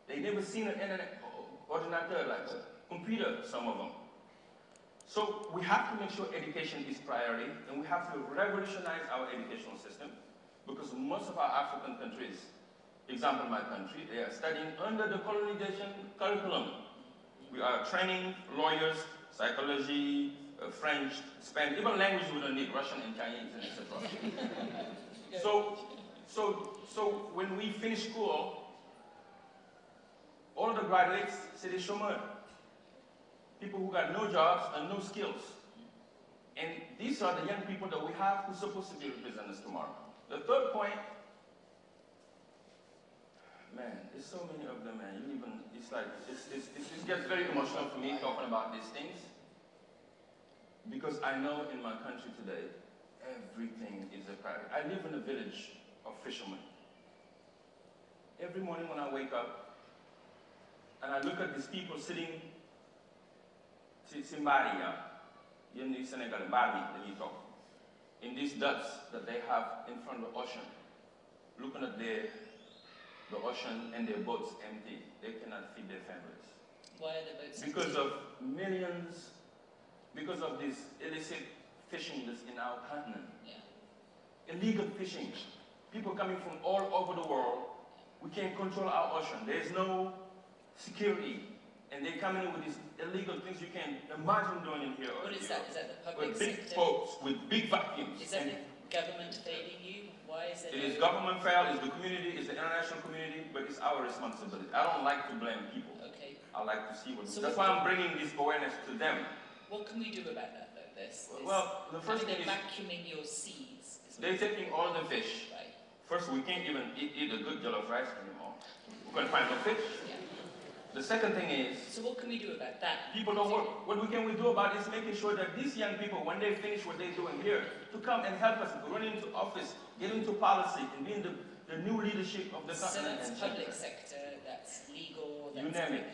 They never seen an internet ordinateur, like a computer, some of them. So we have to make sure education is priority, and we have to revolutionize our educational system, because most of our African countries, example my country, they are studying under the colonization curriculum. We are training lawyers, psychology, French, Spanish, even language we don't need, Russian and Chinese, and etc. So when we finish school, all the graduates, c'est des chômeurs. People who got no jobs and no skills. And these are the young people that we have who's supposed to be representing us tomorrow. The third point, man, there's so many of them, man. You even, it's like, it gets very emotional for me talking about these things. Because I know in my country today, everything is a priority. I live in a village of fishermen. Every morning when I wake up, and I look at these people sitting, in Senegal, in these ducks that they have in front of the ocean, looking at the ocean and their boats empty. They cannot feed their families. Why are the boats Because empty? of millions, because of this illicit fishing that's in our continent. Yeah. Illegal fishing. People coming from all over the world. We can't control our ocean. There's no security. And they come in with these illegal things you can't imagine doing in here. What is that? Is that the public with big sector? boats, with big vacuums. Is that the government failing you? Why is it? It is government fail, it's the community, it's the international community, but it's our responsibility. I don't like to blame people. Okay. I like to see what. So that's why I'm bringing this awareness to them. What can we do about that, though? Well, the first thing they're is vacuuming your seas. they're taking all the fish. Right. First, we can't even eat a good jollof rice anymore. We can't find no fish. Yeah. The second thing is, so what can we do about that? people don't work. What can we do about it is making sure that these young people, when they finish what they're doing here, to come and help us run into office, get into policy, and be in the new leadership of the So continent. that's public sector, that's legal, that's you name it.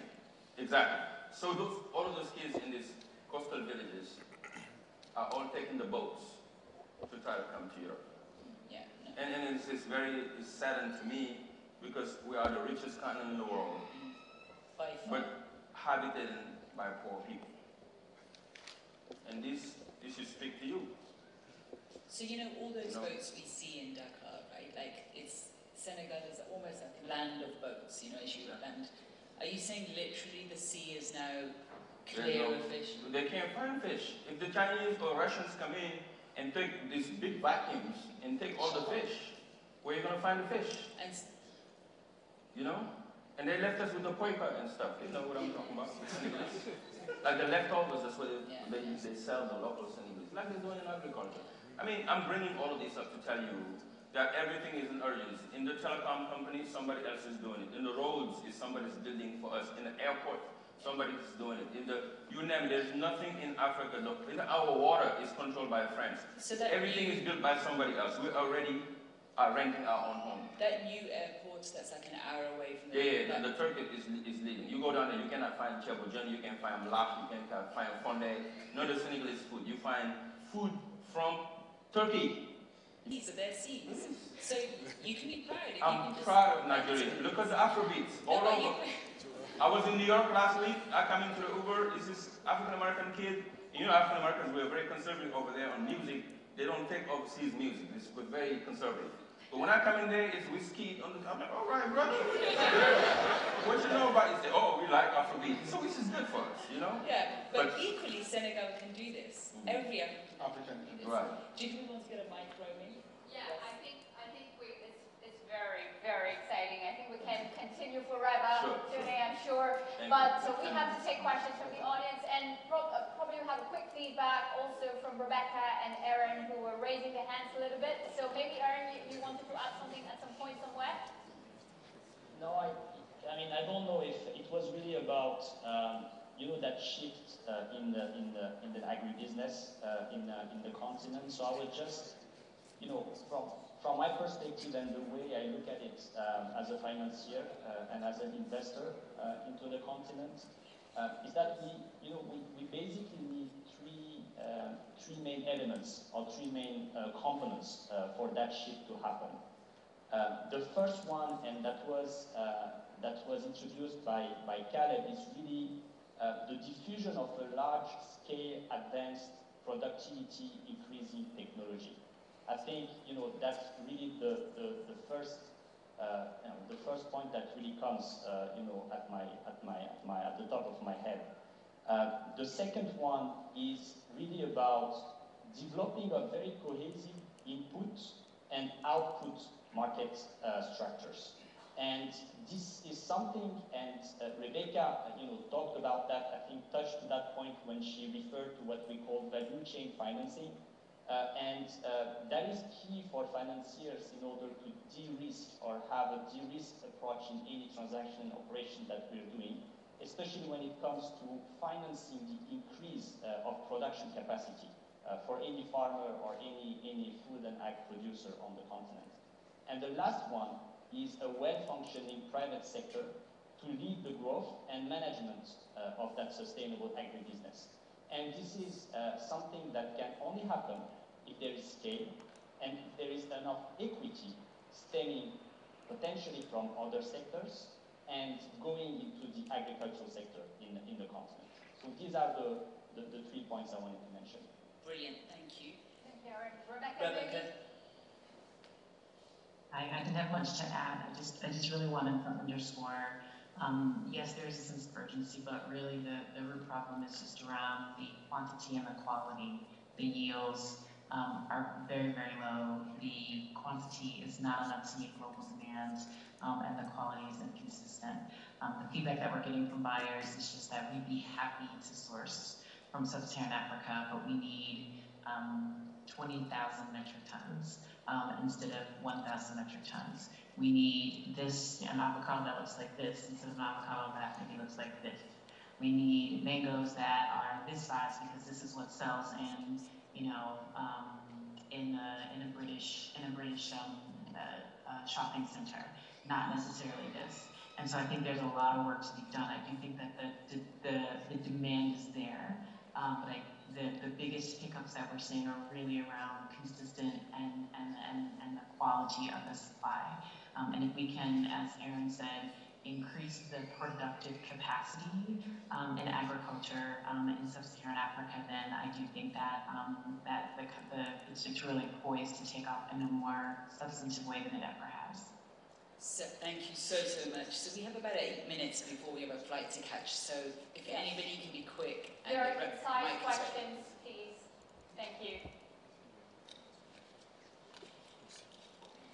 Exactly. So all of those kids in these coastal villages are all taking the boats to try to come to Europe. Yeah. No. And it's saddened to me because we are the richest continent in the world. But habited by poor people. And this should speak to you. So all those boats we see in Dakar, right? Like Senegal is almost like a land of boats, as you land. Are you saying literally the sea is now clear of fish? They can't find fish. If the Chinese or Russians come in and take these big vacuums and take all the fish, where are you going to find the fish? And And they left us with the poipa and stuff. You know what I'm talking about? Like the leftovers, that's what they sell the local Senegalese. Like they're doing in agriculture. I mean, I'm bringing all of this up to tell you that everything is an urgency. In the telecom company, somebody else is doing it. In the roads, somebody's building for us. In the airport, somebody's doing it. You name it, there's nothing in Africa. Our water is controlled by France. So that everything is built by somebody else. We already are renting our own home. That new airport, that's like an hour away from the Turkey is leaving. You go down there, you cannot find chebojan, you can find lach, you can find fonde, not the Senegalese food. You find food from Turkey. These are their seas. So you can be proud. I'm proud of Nigeria. Look at the Afrobeats all over. I was in New York last week. I come into the Uber. This is African-American kid. African Americans were very conservative over there on music. They don't take overseas music. We're very conservative. But when I come in there, it's whiskey on the top. I'm like, all right, brother. What you know about it? Say, oh, we like Afrobeat. So this is good for us, Yeah, but equally, Senegal can do this. Every African. Right. Do you think we want to get a mic roaming? Yeah, I think it's very, very exciting. I think we can continue forever, Thione, I'm sure. But we have to take questions from the audience, and probably we'll have a quick feedback also from Rebecca and Aaron, who were raising their hands a little bit. So maybe Aaron, you wanted to add something at some point somewhere? No, I mean, I don't know if it was really about that shift in the agribusiness in the continent. So I would just, from my perspective and the way I look at it as a financier and as an investor into the continent, is that we basically need three main elements or three main components for that shift to happen. The first one, and that was introduced by Caleb, is really the diffusion of a large-scale advanced productivity increasing technology. I think that's really the first point that really comes at the top of my head. The second one is really about developing a very cohesive input and output market structures. And this is something, and Rebecca, talked about that, I think touched to that point when she referred to what we call value chain financing. And that is key for financiers in order to de-risk or have a de-risk approach in any transaction operation that we're doing. especially when it comes to financing the increase of production capacity for any farmer or any food and ag producer on the continent. And the last one is a well-functioning private sector to lead the growth and management of that sustainable agribusiness. And this is something that can only happen if there is scale and if there is enough equity stemming potentially from other sectors and going into the agricultural sector in the continent. So these are the 3 points I wanted to mention. Brilliant, thank you. Thank you, Aaron. Rebecca. I didn't have much to add. I just really wanted to underscore, yes, there is a sense of urgency, but really the root problem is just around the quantity and the quality. The yields are very, very low. The quantity is not enough to meet global demand, and the quality is inconsistent. The feedback that we're getting from buyers is just that we'd be happy to source from sub-Saharan Africa, but we need 20,000 metric tons instead of 1,000 metric tons. We need an avocado that looks like this instead of an avocado that maybe looks like this. We need mangoes that are this size because this is what sells in, in a British shopping center, not necessarily this. And so I think there's a lot of work to be done. I do think that the demand is there, but the biggest hiccups that we're seeing are really around consistent and the quality of the supply. And if we can, as Aaron said, increase the productive capacity in agriculture in sub-Saharan Africa, then I do think that it's really poised to take off in a more substantive way than it ever has. So, thank you so much. So we have about 8 minutes before we have a flight to catch. So if anybody can be quick. There are concise questions, please. Thank you.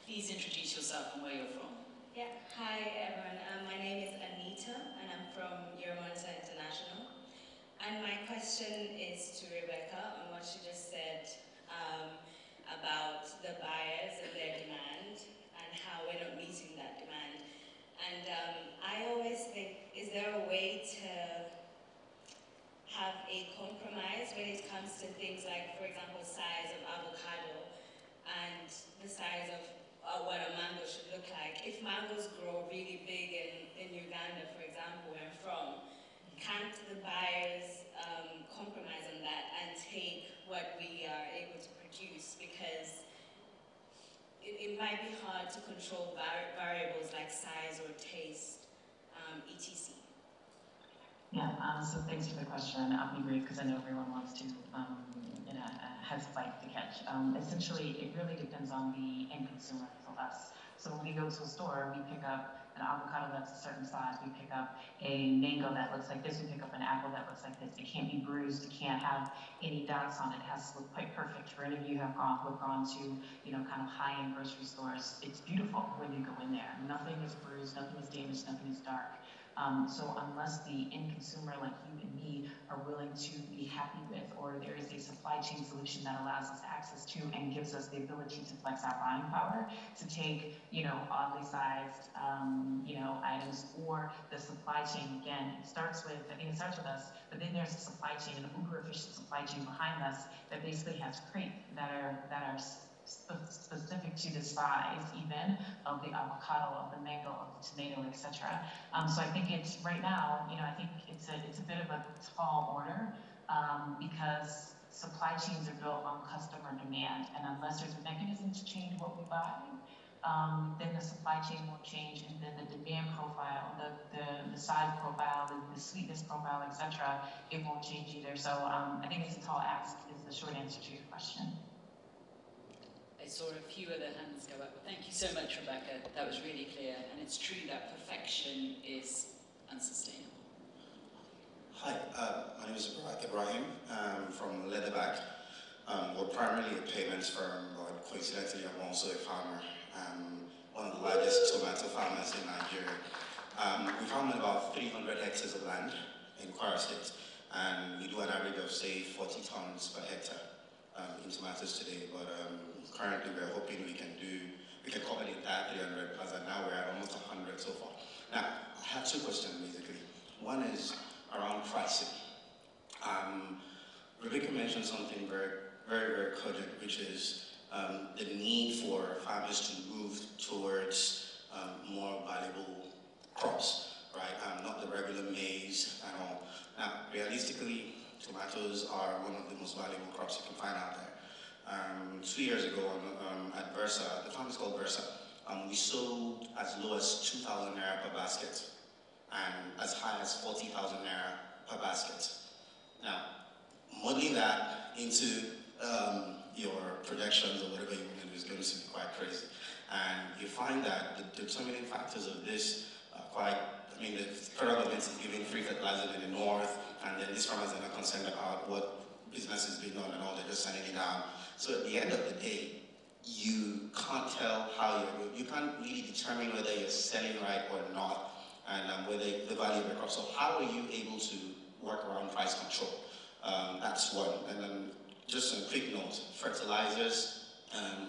Please introduce yourself and where you're from. Yeah, hi everyone. My name is Anita and I'm from Euromonitor International. And my question is to Rebecca on what she just said about the buyers and their demand and how we're not meeting that demand. And I always think, is there a way to have a compromise when it comes to things like, for example, size of avocado and the size of what a mango should look like? If mangoes grow really big in Uganda, for example, where I'm from, can't the buyers compromise on that and take what we are able to produce? Because it might be hard to control variables like size or taste, etc. Yeah, so thanks for the question. I'll be brief because I know everyone wants to, has flights to catch. Essentially, it really depends on the end consumer, so us. So when we go to a store, we pick up an avocado that's a certain size, we pick up a mango that looks like this, we pick up an apple that looks like this. It can't be bruised, it can't have any dots on it, it has to look quite perfect. For any of you who have gone to, kind of high-end grocery stores, it's beautiful when you go in there. Nothing is bruised, nothing is damaged, nothing is dark. So unless the end consumer like you and me are willing to be happy with, or there is a supply chain solution that allows us access to and gives us the ability to flex our buying power to take, oddly sized, items, or the supply chain, again, it starts with us, but then there's a supply chain, an uber efficient supply chain behind us that basically has crates that are specific to the size even of the avocado, of the mango, of the tomato, etc. So I think it's right now, I think it's a bit of a tall order because supply chains are built on customer demand, and unless there's a mechanism to change what we buy, then the supply chain won't change, and then the demand profile, the size profile, the sweetness profile, etc., it won't change either. So I think it's a tall ask is the short answer to your question. I saw a few other hands go up. Thank you so much, Rebecca. That was really clear. And it's true that perfection is unsustainable. Hi, my name is Ibrahim from Leatherback. We're primarily a payments firm, but coincidentally, I'm also a farmer. One of the largest tomato farmers in Nigeria. We farm about 300 hectares of land in Kwara State, and we do an average of, say, 40 tons per hectare in tomatoes today. But currently, we're hoping we can cover the entire 300, as now we're at almost 100 so far. Now, I have two questions basically. One One is around pricing. Rebecca mentioned something very cogent, which is the need for farmers to move towards more valuable crops, right? Not the regular maize and all. Now, realistically, tomatoes are one of the most valuable crops you can find out there. 2 years ago at Versa, the farm is called Versa, we sold as low as 2,000 naira per basket and as high as 40,000 naira per basket. Now, modeling that into your projections or whatever you want to do is going to be quite crazy. And you find that the determining factors of this are quite, the federal government is giving free fertilizer in the north, and then these farmers are not concerned about what business is being done and all, they're just sending it down. So at the end of the day, you can't tell how you can't really determine whether you're selling right or not, and whether the value of the crop. So how are you able to work around price control? That's one. And then just a quick note, fertilizers,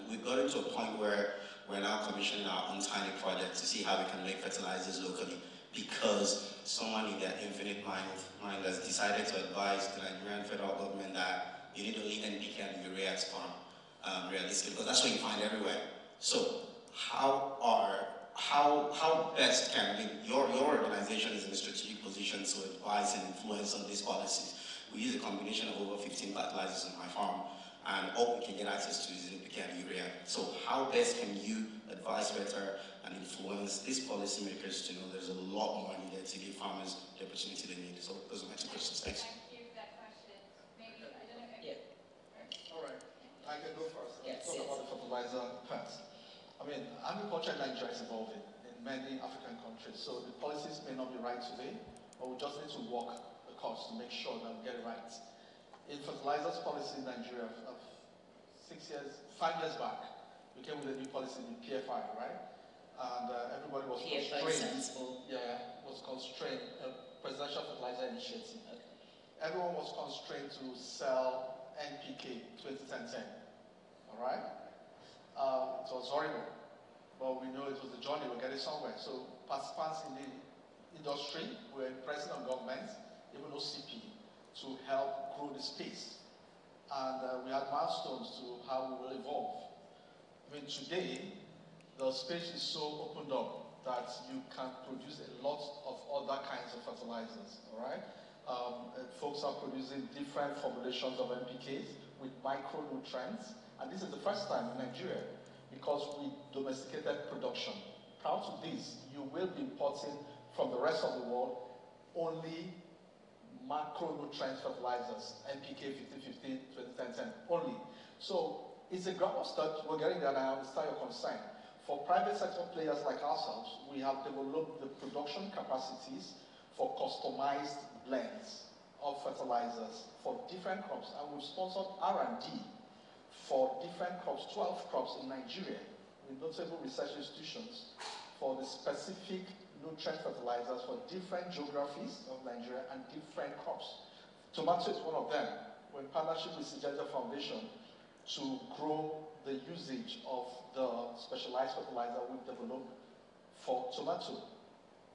we've gotten to a point where we're now commissioning our own tiny project to see how we can make fertilizers locally, because someone in their infinite mind has decided to advise the Nigerian federal government that you need only NPK and urea at farm, realistically, because that's what you find everywhere. So how best can your organization is in a strategic position to advise and influence on these policies? We use a combination of over 15 fertilizers on my farm, and all we can get access to is NPK and urea. So how best can you advise better and influence these policymakers to know there's a lot more needed to give farmers the opportunity they need? So those are my two questions. Thanks. Thank you for that question. Maybe, I don't know if All right, I can go first. Yes, Talk about the fertilizer part. Agriculture in Nigeria is evolving in many African countries, so the policies may not be right today, but we just need to walk the course to make sure that we get it right. In fertilizers policy in Nigeria, 5 years back, we came with a new policy, the PFI, right? And everybody was constrained. Was constrained. Presidential Fertilizer Initiative. Okay. Everyone was constrained to sell NPK 2010. All right? It was horrible, but we know it was a journey. We're getting somewhere. So participants in the industry were pressing on government, even OCP, to help grow the space. And we had milestones to how we will evolve. Today, the space is so opened up that you can produce a lot of other kinds of fertilizers, all right? Folks are producing different formulations of NPKs with micronutrients, and this is the first time in Nigeria because we domesticated production. Prior to this, you will be importing from the rest of the world only macronutrient fertilizers, NPK 1515, 2010, only. So it's a grammar start, we're getting there, and I understand your concern. For private sector players like ourselves, we have developed the production capacities for customized blends of fertilizers for different crops, and we've sponsored R&D for different crops, 12 crops in Nigeria, with notable research institutions for the specific nutrient fertilizers for different geographies of Nigeria and different crops. Tomato is one of them. We're in partnership with Syngenta Foundation to grow the usage of the specialized fertilizer we've developed for tomato.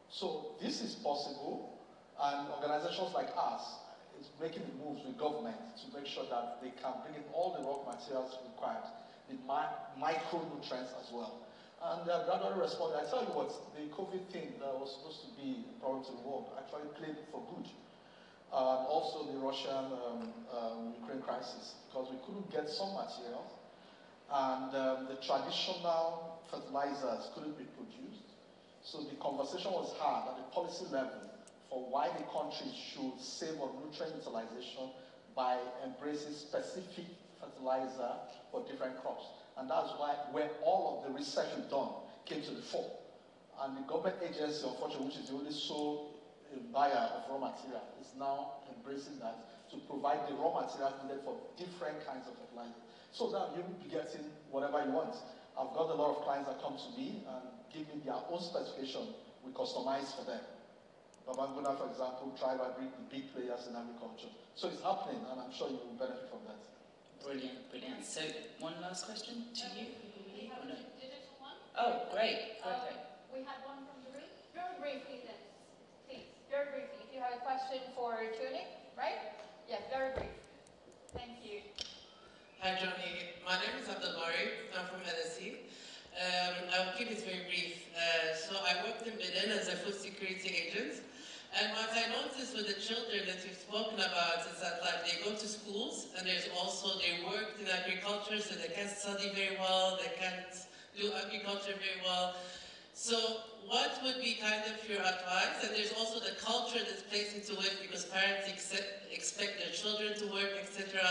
So this is possible, and organizations like us is making the moves with government to make sure that they can bring in all the raw materials required, the micronutrients as well. And they are gradually responding. I tell you what, the COVID thing that was supposed to be a problem to the world actually played for good. Also the Russian-Ukraine crisis, because we couldn't get some materials, and the traditional fertilizers couldn't be produced. So the conversation was hard at the policy level for why the country should save on nutrient utilization by embracing specific fertilizer for different crops. And that's where all of the research we've done came to the fore. And the government agency, unfortunately, which is the only sole buyer of raw material, is now embracing that to provide the raw materials needed for different kinds of fertilizer. So now you will be getting whatever you want. I've got a lot of clients that come to me and give me their own specification we customize for them. Babanguna, for example, try to bring the big players in agriculture. So it's happening, and I'm sure you will benefit from that. Brilliant, brilliant. So one last question to you. we have a digital one. Oh, great. Perfect. We had one from the room. Very briefly then, please. Very briefly. If you have I'll keep it very brief. So I worked in Benin as a food security agent. And what I noticed with the children that you've spoken about is that like they go to schools and there's also, they worked in agriculture, so they can't study very well, they can't do agriculture very well. So what would be kind of your advice? And there's also the culture that's placed into it because parents expect their children to work, etc.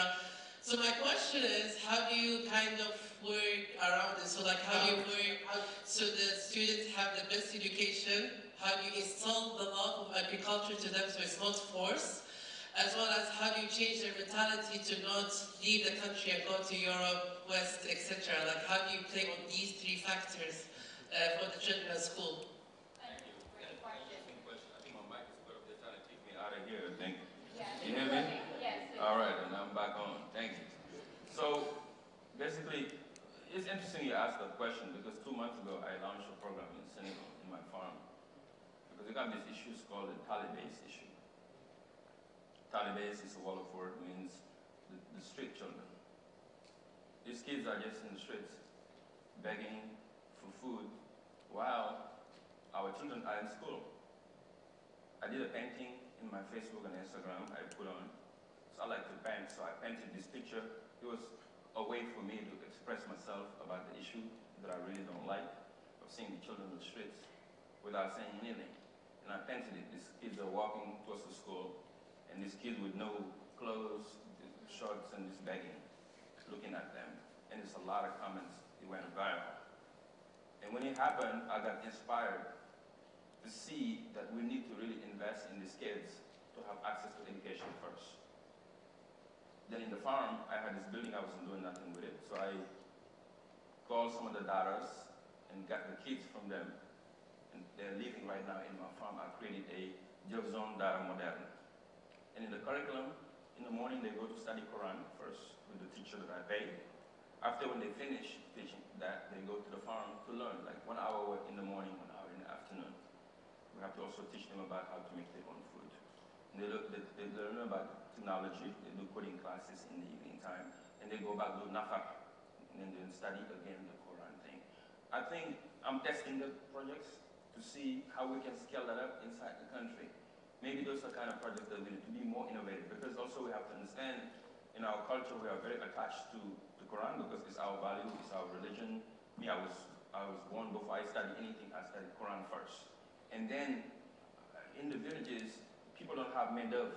So my question is, how do you kind of work around this? So like how do you work so the students have the best education? How do you install the love of agriculture to them so it's not forced? As well as how do you change their mentality to not leave the country and go to Europe, West, etc. Like how do you play on these three factors for the children at school? Thank you. Great question. I think my mic is put up there trying to take me out of here, I think. Yes. You hear me? Yes. All right, and I'm back on. Thank you. So basically, it's interesting you asked that question because 2 months ago I launched a program in Senegal in my farm. Because we got these issues called the Talibés issue. Talibés is a Wolof word, means the street children. These kids are just in the streets, begging for food, while our children are in school. I did a painting in my Facebook and Instagram I put on. So I like to paint, so I painted this picture. It was a way for me to express myself about the issue that I really don't like, of seeing the children in the streets without saying anything. And I painted it. These kids are walking towards the school, and these kids with no clothes, shorts, and just begging, looking at them. And it's a lot of comments. It went viral. And when it happened, I got inspired to see that we need to really invest in these kids to have access to education first. Then in the farm, I had this building, I wasn't doing nothing with it. So I called some of the daughters and got the kids from them. And they're living right now in my farm. I created a Jobzone Dara Modern. And in the curriculum, in the morning they go to study Quran first with the teacher that I paid. After when they finish teaching that, they go to the farm to learn, like 1 hour in the morning, 1 hour in the afternoon. We have to also teach them about how to make their own food. And they learn about technology, they do coding classes in the evening time, and they go back to Nafar, and then study again the Quran thing. I think I'm testing the projects to see how we can scale that up inside the country. Maybe those are kind of projects that we need to be more innovative, because also we have to understand in our culture we are very attached to the Quran because it's our value, it's our religion. Me, I was born before I studied anything, I studied Quran first. And then in the villages, people don't have medov,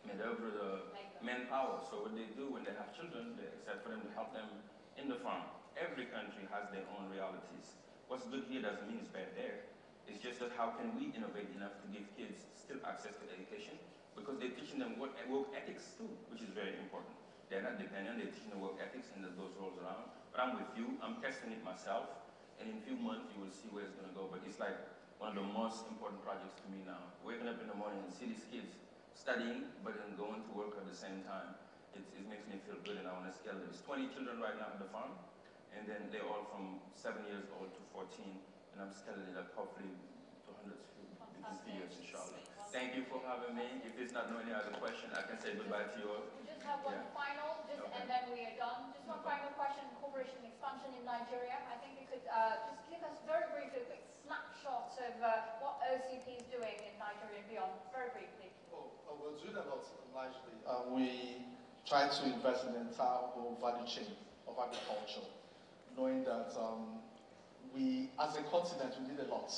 the manpower. So what they do when they have children, they accept for them to help them in the farm. Every country has their own realities. What's good here doesn't mean it's bad there. It's just that how can we innovate enough to give kids still access to education? Because they're teaching them work ethics too, which is very important. They're not dependent, they're teaching them work ethics and those rolls around. But I'm with you, I'm testing it myself, and in a few months you will see where it's gonna go. But it's like one of the most important projects to me now. Waking up in the morning and see these kids studying, but then going to work at the same time. It makes me feel good, and I want to scale it. There's 20 children right now at the farm, and then they're all from 7 years old to 14, and I'm scaling it up hopefully to hundreds within 3 years, inshallah. Thank you for having me. If there's not any other question, I can say goodbye to you all. We just have one final, and then we are done. Just one final question, cooperation expansion in Nigeria. I think you could just give us very briefly a quick snapshot of what OCP is doing in Nigeria and beyond, very briefly. We're doing a lot largely. We try to invest in the entire whole value chain of agriculture, knowing that we, as a continent, we need a lot.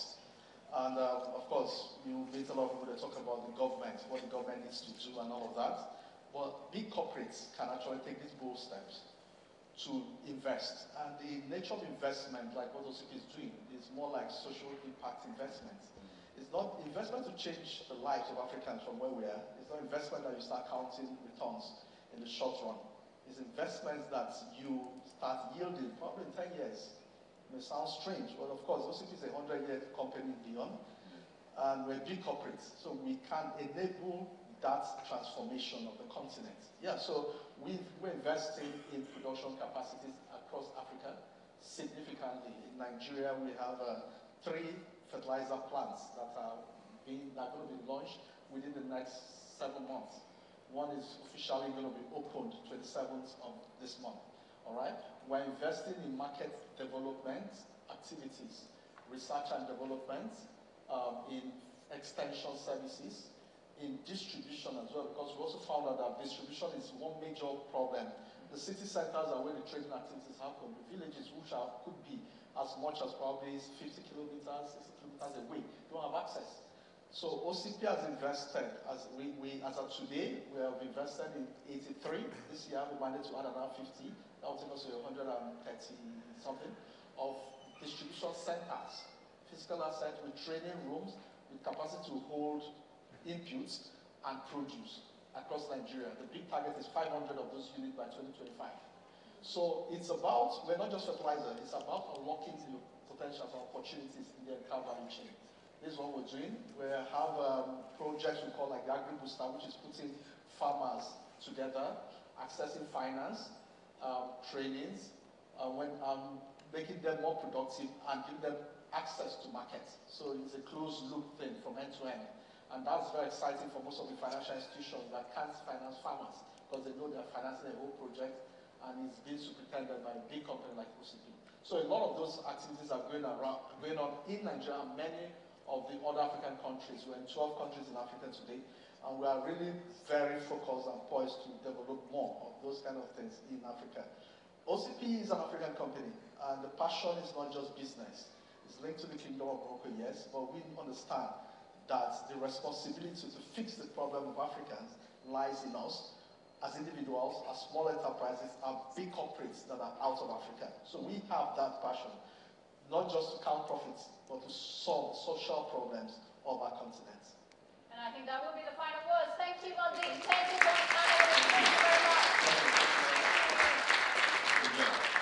And of course, you meet a lot of people that talk about the government, what the government needs to do and all of that. But big corporates can actually take these bold steps to invest. And the nature of investment, like what OCP is doing, is more like social impact investment. It's not investment to change the lives of Africans from where we are. It's not investment that you start counting returns in the short run. It's investments that you start yielding probably in 10 years. It may sound strange, but of course, OCP is a 100-year company beyond, and we're big corporates, so we can enable that transformation of the continent. Yeah, so we're investing in production capacities across Africa significantly. In Nigeria, we have 3 fertilizer plants that are going to be launched within the next 7 months. One is officially going to be opened 27th of this month. All right? We're investing in market development activities, research and development, in extension services, in distribution as well, because we also found out that distribution is one major problem. The city centers are where the trading activities happen. The villages, which could be as much as probably 50 kilometers, 60 kilometers away, don't have access. So OCP has invested, as of today, we have invested in 83. This year we managed to add another 50. That will take us to 130 something of distribution centers, physical assets with training rooms, with capacity to hold inputs and produce across Nigeria. The big target is 500 of those units by 2025. So it's about, we're not just fertilizer, it's about unlocking the potentials and opportunities in the entire value chain. This is what we're doing. We have projects we call like the Agri-Booster, which is putting farmers together, accessing finance, trainings, making them more productive and giving them access to markets. So it's a closed loop thing from end to end. And that's very exciting for most of the financial institutions that can't finance farmers because they know they're financing a whole project and it's being superintended by a big company like OCP. So a lot of those activities are going on in Nigeria and many of the other African countries. We're in 12 countries in Africa today, and we are really very focused and poised to develop more of those kind of things in Africa. OCP is an African company, and the passion is not just business. It's linked to the Kingdom of Morocco, yes, but we understand that the responsibility to fix the problem of Africans lies in us as individuals, as small enterprises, as big corporates that are out of Africa. So we have that passion, not just to count profits, but to solve social problems of our continent. And I think that will be the final words. Thank you, Mandeep. Thank you, John. Thank you very much. Good job.